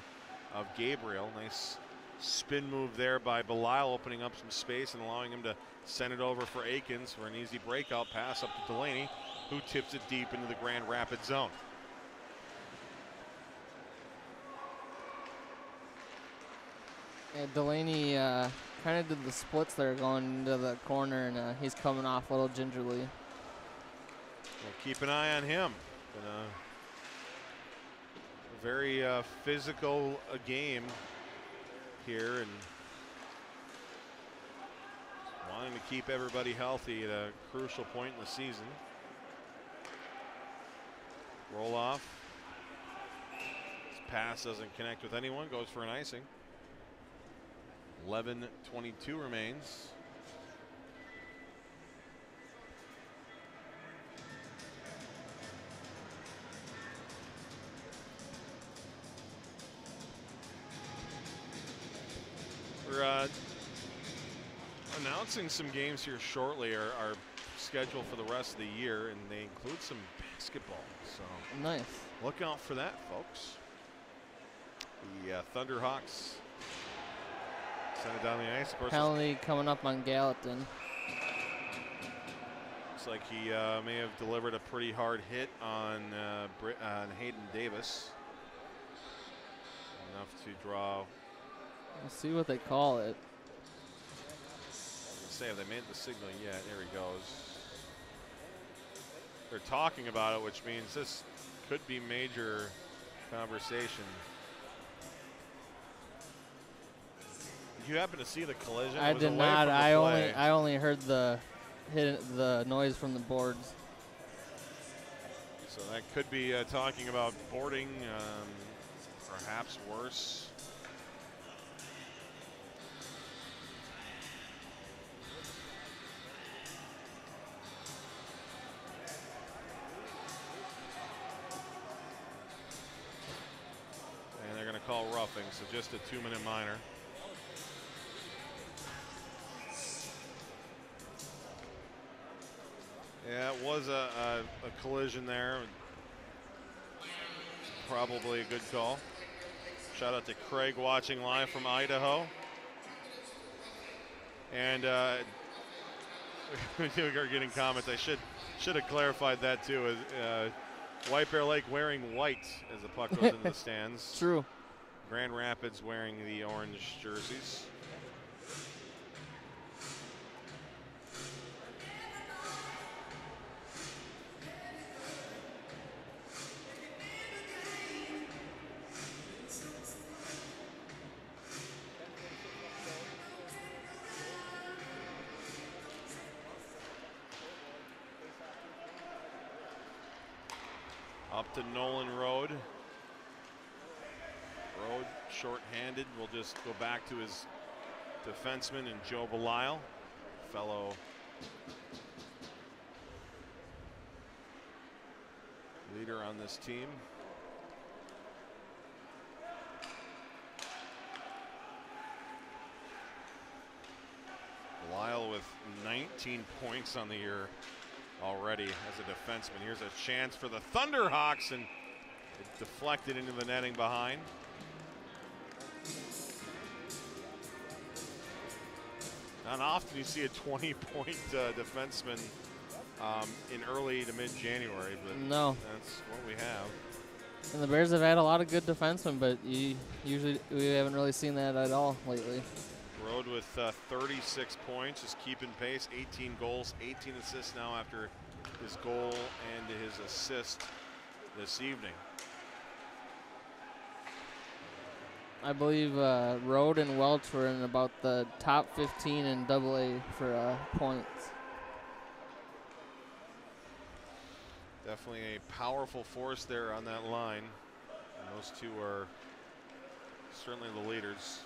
of Gabriel. Nice spin move there by Belial, opening up some space and allowing him to send it over for Akins for an easy breakout pass up to Delaney, who tips it deep into the Grand Rapids zone. Yeah, Delaney kind of did the splits there going into the corner, and he's coming off a little gingerly. Well, keep an eye on him. A very physical game here, and wanting to keep everybody healthy at a crucial point in the season. Roll off. This pass doesn't connect with anyone, goes for an icing. 11:22 remains. We're announcing some games here shortly, our schedule for the rest of the year, and they include some basketball. So nice. Look out for that, folks. The Thunderhawks send it down the ice. Of course, penalty coming up on Gallatin. Looks like he may have delivered a pretty hard hit on Hayden Davis. Enough to draw. We'll see what they call it. Say, have they made the signal yet? There he goes. They're talking about it, which means this could be major conversation. Did you happen to see the collision? I did not. I only heard the noise from the boards. So that could be talking about boarding, perhaps worse. And they're going to call roughing, so just a 2-minute minor. Yeah, it was a collision there. Probably a good call. Shout out to Craig watching live from Idaho. And we are getting comments. I should have clarified that too. White Bear Lake wearing white as the puck goes into the stands. True. Grand Rapids wearing the orange jerseys. Up to Nolan Road. Road short-handed. Will just go back to his defenseman and Joe Belial, fellow leader on this team. Belial with 19 points on the year already as a defenseman. Here's a chance for the Thunderhawks, and it deflected into the netting behind. Not often you see a 20-point defenseman in early to mid-January, but no, that's what we have. And the Bears have had a lot of good defensemen, but we haven't really seen that at all lately. Road with 36 points, just keeping pace. 18 goals, 18 assists now after his goal and his assist this evening. I believe Rode and Welch were in about the top 15 in AA for points. Definitely a powerful force there on that line. And those two are certainly the leaders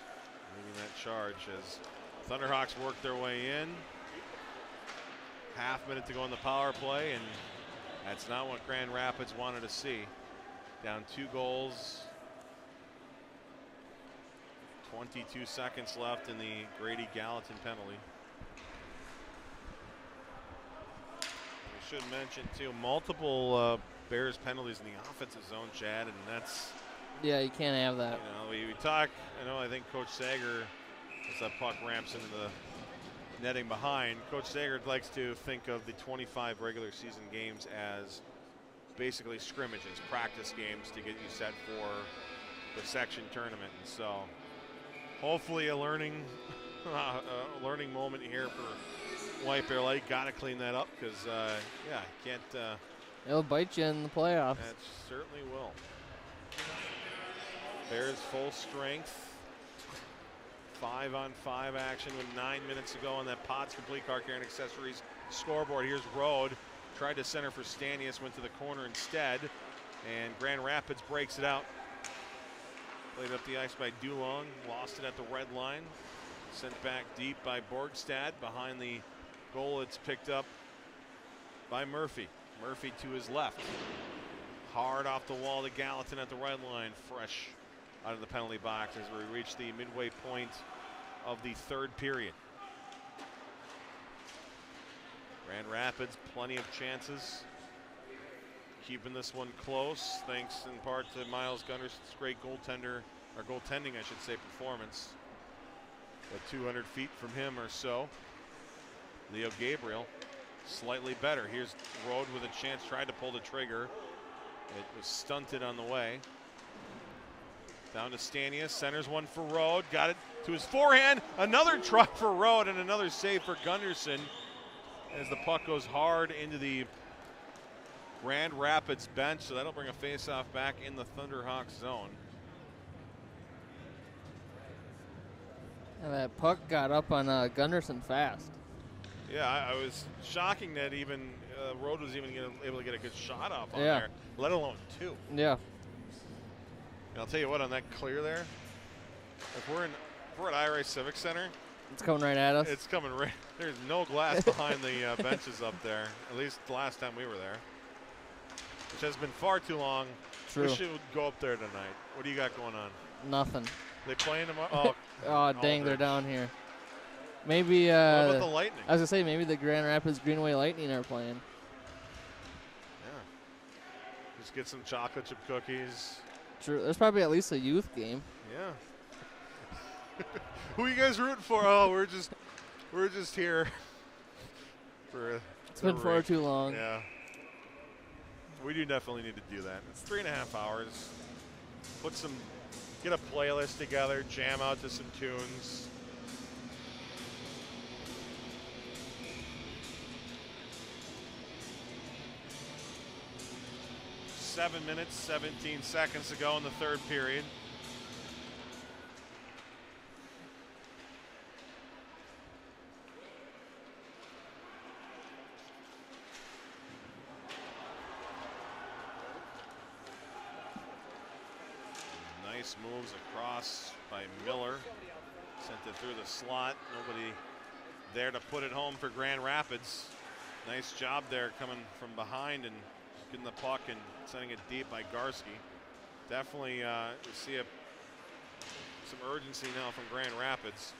leading that charge as Thunderhawks work their way in. Half minute to go in the power play, and that's not what Grand Rapids wanted to see. Down 2 goals. 22 seconds left in the Grady Gallatin penalty. We should mention too, multiple Bears penalties in the offensive zone, Chad, and that's Yeah, you can't have that. We talk, I think Coach Sager, as that puck ramps into the netting behind, Coach Sager likes to think of the 25 regular season games as basically scrimmages, practice games to get you set for the section tournament. And so hopefully a learning moment here for White Bear Lake. Got to clean that up because, can't. It'll bite you in the playoffs. That certainly will. Bears full strength. 5-on-5 action with 9 minutes to go on that Potts Complete Car Care and Accessories scoreboard. Here's Rode. Tried to center for Stanius, went to the corner instead. And Grand Rapids breaks it out. Played up the ice by Dulong. Lost it at the red line. Sent back deep by Borgstad. Behind the goal, it's picked up by Murphy. Murphy to his left. Hard off the wall to Gallatin at the red line. Fresh out of the penalty box as we reach the midway point of the third period. Grand Rapids, plenty of chances. Keeping this one close, thanks in part to Miles Gunderson's great goaltending, I should say, performance. At 200 feet from him or so. Leo Gabriel, slightly better. Here's Rode with a chance, tried to pull the trigger. It was stunted on the way. Down to Stanius, centers one for Rode, got it to his forehand. Another try for Rode and another save for Gunderson as the puck goes hard into the Grand Rapids bench, so that'll bring a face-off back in the Thunderhawks zone. And that puck got up on Gunderson fast. Yeah, I was shocking that even Rode was even able to get a good shot off on there, let alone two. Yeah. And I'll tell you what, on that clear there, if we're at IRA Civic Center, it's coming right at us. It's coming right. There's no glass behind the benches up there. At least the last time we were there, which has been far too long. True. We should go up there tonight. What do you got going on? Nothing. They playing tomorrow? Oh, dang, they're down here. Maybe. What about the Lightning? I was gonna say maybe the Grand Rapids Greenway Lightning are playing. Yeah. Just get some chocolate chip cookies. True. There's probably at least a youth game. Yeah. Who are you guys rooting for? Oh, we're just here for. It's been far too long. Yeah. We do definitely need to do that. It's 3.5 hours. Get a playlist together, jam out to some tunes. Seven minutes, 17 seconds to go in the third period. Nice moves across by Miller. Sent it through the slot. Nobody there to put it home for Grand Rapids. Nice job there coming from behind and getting the puck and sending it deep by Garski. Definitely we see some urgency now from Grand Rapids.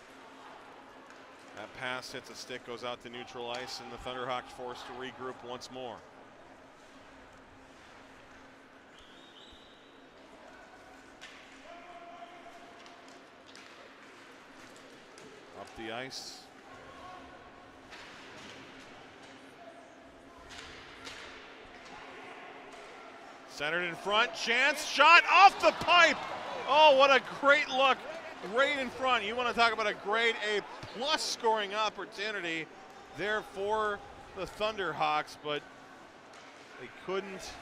That pass hits a stick, goes out to neutral ice, and the Thunderhawks forced to regroup once more. Up the ice. Centered in front, chance, shot off the pipe. Oh, what a great look, right in front. You want to talk about a grade A+ scoring opportunity there for the Thunderhawks, but they couldn't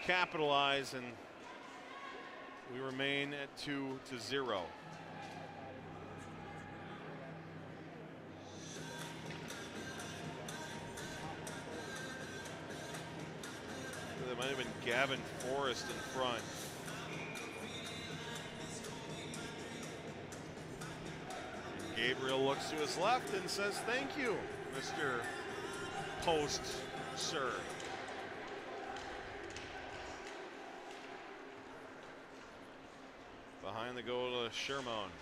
capitalize, and we remain at 2-0. There might have been Gavin Forrest in front. And Gabriel looks to his left and says, "Thank you, Mr. Post, sir." Behind the goal to Sherman.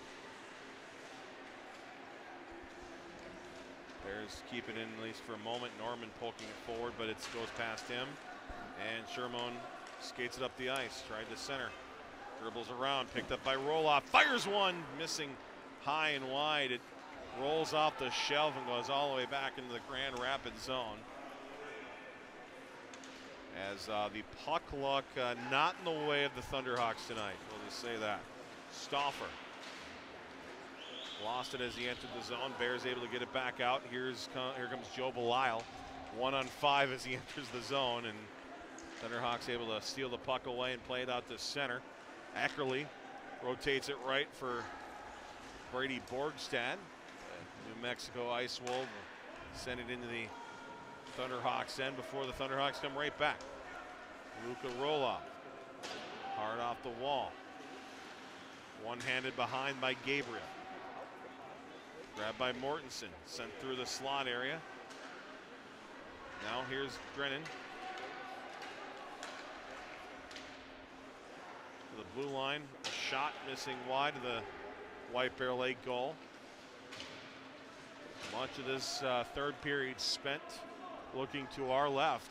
Bears keep it in at least for a moment. Norman poking it forward, but it goes past him. And Sherman skates it up the ice, tried to center. Dribbles around, picked up by Roloff, fires one, missing high and wide. It rolls off the shelf and goes all the way back into the Grand Rapids zone. As the puck luck not in the way of the Thunderhawks tonight. We'll just say that. Stauffer lost it as he entered the zone. Bears able to get it back out. Here comes Joe Belisle. 1-on-5 as he enters the zone, and Thunderhawks able to steal the puck away and play it out to center. Eckerly rotates it right for Brady Borgstad. New Mexico Ice Wolf send it into the Thunderhawks end before the Thunderhawks come right back. Luka Roloff, hard off the wall. One-handed behind by Gabriel. Grabbed by Mortensen, sent through the slot area. Now here's Brennan. To the blue line, shot missing wide of the White Bear Lake goal. Much of this third period spent looking to our left.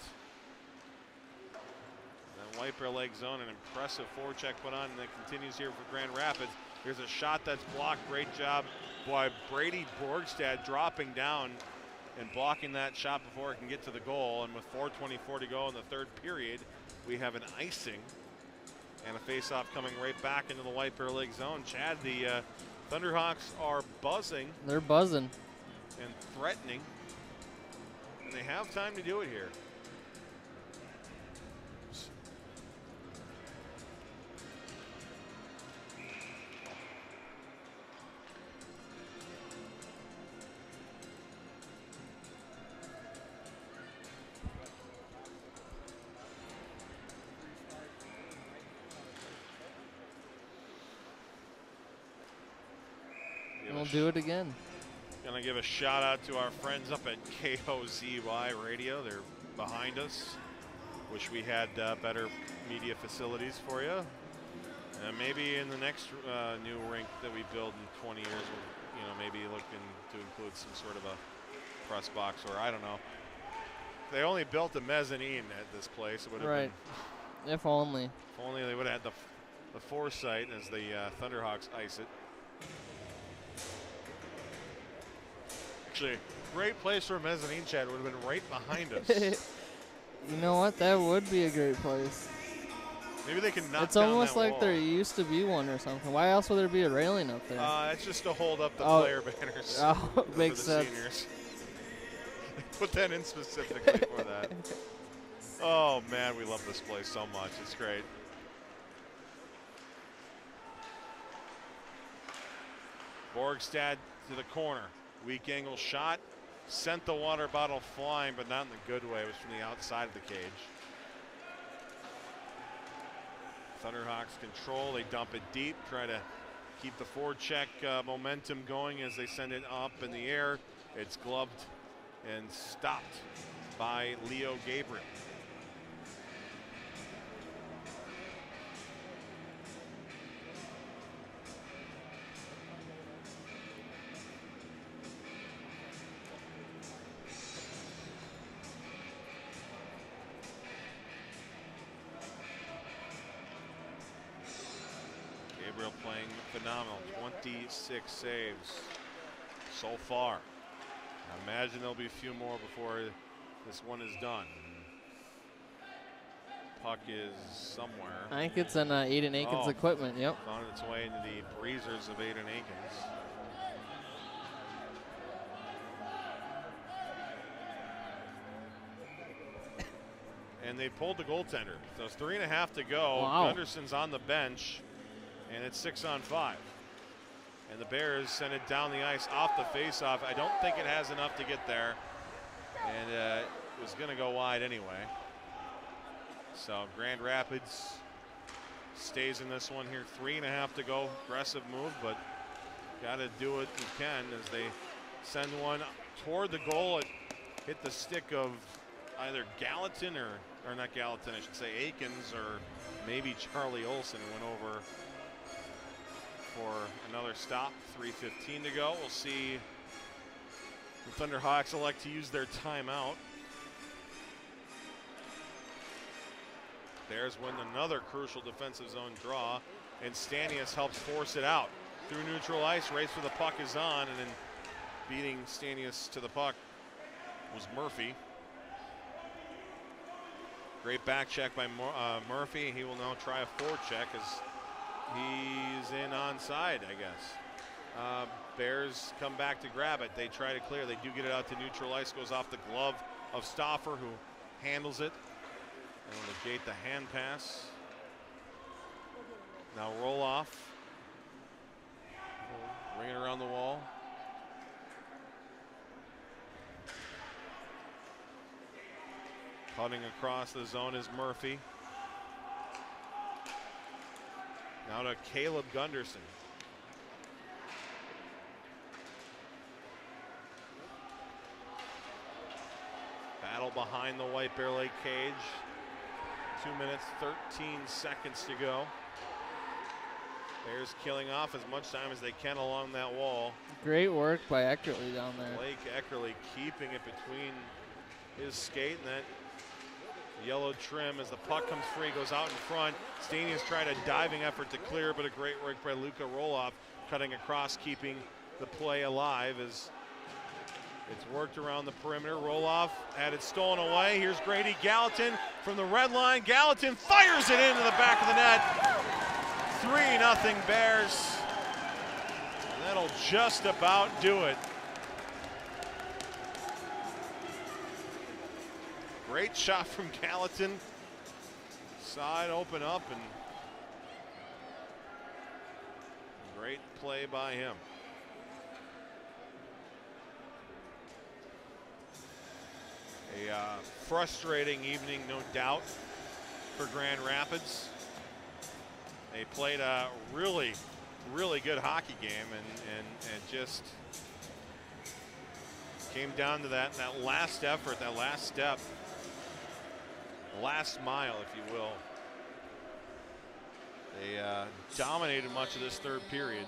And White Bear Lake zone, an impressive forecheck put on, and that continues here for Grand Rapids. Here's a shot that's blocked. Great job by Brady Borgstad dropping down and blocking that shot before it can get to the goal. And with 4:24 to go in the third period, we have an icing and a face-off coming right back into the White Bear Lake zone. Chad, the Thunderhawks are buzzing. They're buzzing. And threatening. And they have time to do it here. We'll do it again. Gonna give a shout out to our friends up at KOZY Radio. They're behind us. Wish we had better media facilities for you. Maybe in the next new rink that we build in 20 years, we'll, maybe looking to include some sort of a press box, or I don't know. If they only built a mezzanine at this place, it would have been. If only. If only they would have had the foresight as the Thunderhawks ice it. Actually, great place for a mezzanine, Chad. Would have been right behind us. You know what? That would be a great place. Maybe they can knock It's down almost that like wall. there used to be one or something. Why else would there be a railing up there? It's just to hold up the player banners. Oh, makes for the sense. seniors. Put that in specifically for that. Oh man, we love this place so much. It's great. Borgstad to the corner. Weak angle shot. Sent the water bottle flying, but not in the good way. It was from the outside of the cage. Thunderhawks control. They dump it deep. Try to keep the forecheck momentum going as they send it up in the air. It's gloved and stopped by Leo Gabriel. Gabriel playing phenomenal. 26 saves so far. I imagine there'll be a few more before this one is done. Puck is somewhere. I think it's in Aiden Aikens' equipment. Yep. On its way into the breezers of Aiden Aikens. And they pulled the goaltender. So it's 3.5 to go. Wow. Gunderson's on the bench, and it's 6-on-5. And the Bears send it down the ice off the faceoff. I don't think it has enough to get there. And it was going to go wide anyway. So Grand Rapids stays in this one here. 3.5 to go. Aggressive move, but got to do what you can as they send one toward the goal. It hit the stick of either Gallatin or not Gallatin, I should say Aikens, or maybe Charlie Olson, who went over for another stop. 3:15 to go. We'll see the Thunderhawks elect to use their timeout. Bears win another crucial defensive zone draw. and Stanius helps force it out. Through neutral ice, race for the puck is on, and then beating Stanius to the puck was Murphy. Great back check by Murphy. He will now try a forward check as he's in onside, I guess. Bears come back to grab it. They try to clear. They do get it out to neutral ice. Goes off the glove of Stauffer, who handles it. And will negate the hand pass. Now roll off. Ring it around the wall. Cutting across the zone is Murphy. Now to Caleb Gunderson. Battle behind the White Bear Lake cage. 2 minutes, 13 seconds to go. Bears killing off as much time as they can along that wall. Great work by Eckerly down there. Blake Eckerly keeping it between his skate and that yellow trim as the puck comes free, goes out in front. Stanius tried a diving effort to clear, but a great work by Luka Roloff, cutting across, keeping the play alive as it's worked around the perimeter. Roloff had it stolen away. Here's Grady Gallatin from the red line. Gallatin fires it into the back of the net. 3-0 Bears. That'll just about do it. Great shot from Gallatin. Side open up, and great play by him. A frustrating evening, no doubt, for Grand Rapids. They played a really, really good hockey game and just came down to that last effort, that last step, last mile, if you will. They dominated much of this third period.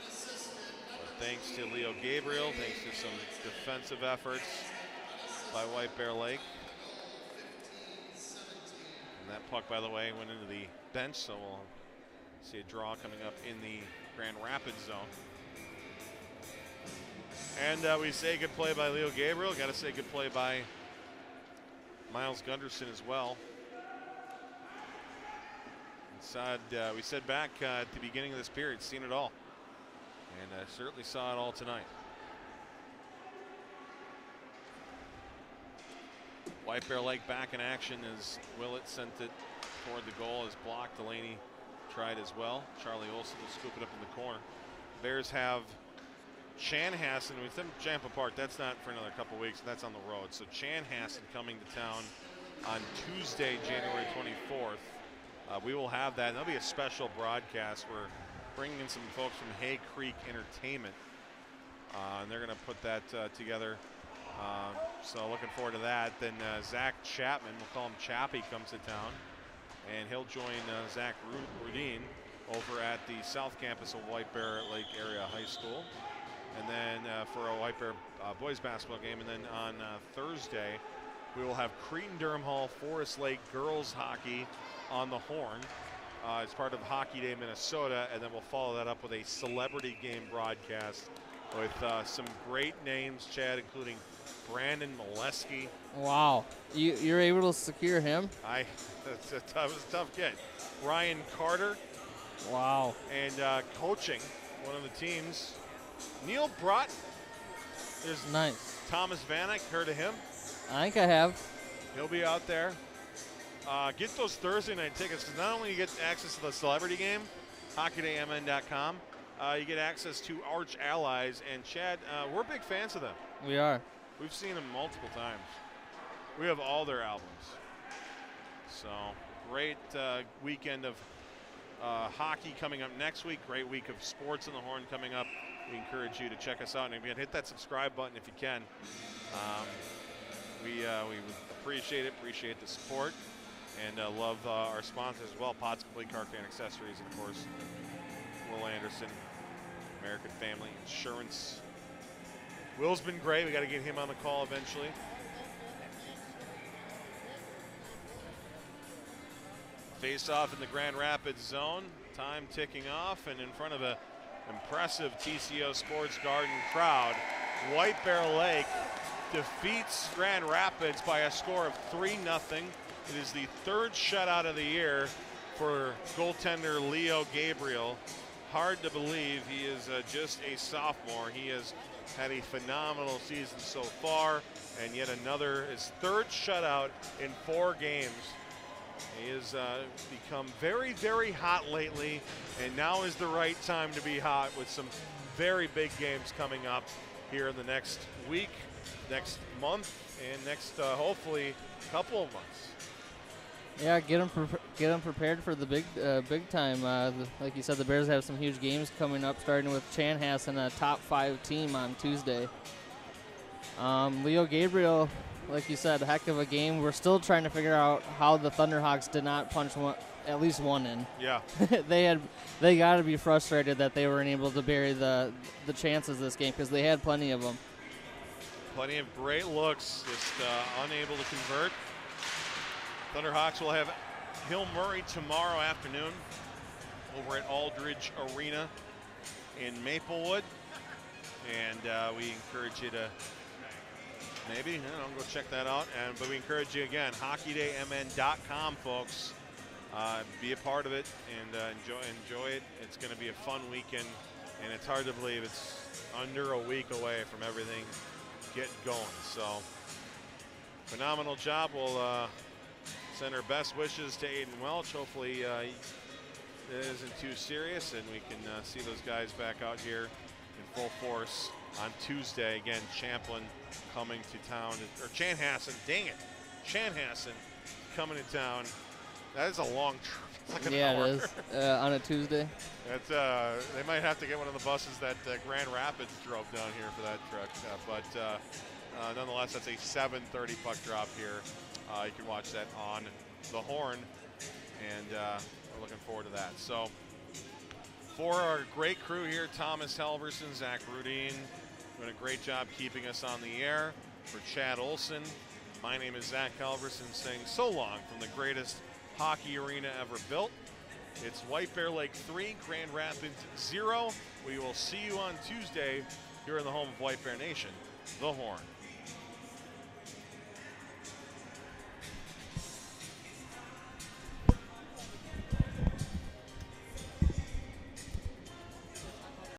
But thanks to Leo Gabriel, thanks to some defensive efforts by White Bear Lake. And that puck, by the way, went into the bench, so we'll see a draw coming up in the Grand Rapids zone. And we say good play by Leo Gabriel. Got to say good play by Miles Gunderson as well. Inside, we said back at the beginning of this period, seen it all. And certainly saw it all tonight. White Bear Lake back in action as Willett sent it toward the goal as blocked. Delaney tried as well. Charlie Olsen will scoop it up in the corner. Bears have Chanhassen. We said Champa Park, that's not for another couple weeks, that's on the road. So Chanhassen coming to town on Tuesday, January 24th. We will have that. There'll be a special broadcast. We're bringing in some folks from Hay Creek Entertainment, and they're going to put that together. So looking forward to that. Then Zach Chapman, we'll call him Chappie, comes to town, and he'll join Zach Rudin over at the South Campus of White Bear Lake Area High School. And then for a White Bear boys basketball game. And then on Thursday, we will have Cretin-Durham Hall Forest Lake girls hockey on the Horn as part of Hockey Day Minnesota. And then we'll follow that up with a celebrity game broadcast with some great names, Chad, including Brandon Molesky. Wow, you're able to secure him? That's a tough kid. Ryan Carter. Wow. And coaching one of the teams, Neil Broughton. There's nice. Thomas Vanek, heard of him? I think I have. He'll be out there. Get those Thursday night tickets, because not only you get access to the celebrity game, hockeydaymn.com, you get access to Arch Allies. And Chad, we're big fans of them. We are. We've seen them multiple times. We have all their albums. So great weekend of hockey coming up next week. Great week of sports in the Horn coming up. We encourage you to check us out, and again, hit that subscribe button if you can. We would appreciate it, appreciate the support, and love our sponsors as well, Potts Complete Car Care and Accessories, and of course, Will Anderson, American Family Insurance. Will's been great. We got to get him on the call eventually. Face off in the Grand Rapids zone. Time ticking off, and in front of an impressive TCO Sports Garden crowd, White Bear Lake defeats Grand Rapids by a score of 3-0. It is the third shutout of the year for goaltender Leo Gabriel. Hard to believe he is just a sophomore. He has had a phenomenal season so far, and yet another, his third shutout in 4 games. He has become very, very hot lately, and now is the right time to be hot with some very big games coming up here in the next week, next month, and next hopefully couple of months. Yeah, get them prepared for the big time. Like you said, the Bears have some huge games coming up, starting with Chanhassen, a top 5 team on Tuesday. Leo Gabriel, like you said, a heck of a game. We're still trying to figure out how the Thunderhawks did not punch at least one in. Yeah. They got to be frustrated that they weren't able to bury the chances this game, because they had plenty of them. Plenty of great looks, just unable to convert. Thunderhawks will have Hill Murray tomorrow afternoon over at Aldridge Arena in Maplewood. And we encourage you to maybe, go check that out. But we encourage you again, hockeydaymn.com, folks. Be a part of it and enjoy it. It's going to be a fun weekend, and it's hard to believe it's under a week away from everything getting going. So, phenomenal job. We'll send our best wishes to Aiden Welch. Hopefully it isn't too serious, and we can see those guys back out here in full force on Tuesday. Again, Champlin coming to town, or Chanhassen, dang it, Chanhassen coming to town. That is a long trip. It's like an hour. It is, on a Tuesday. That's, they might have to get one of the buses that Grand Rapids drove down here for that truck. But nonetheless, that's a 7:30 puck drop here. You can watch that on the Horn, and we're looking forward to that. So, for our great crew here, Thomas Helverson, Zach Rudine, doing a great job keeping us on the air. For Chad Olson, my name is Zach Helverson, saying so long from the greatest hockey arena ever built. It's White Bear Lake 3, Grand Rapids 0. We will see you on Tuesday here in the home of White Bear Nation, the Horn.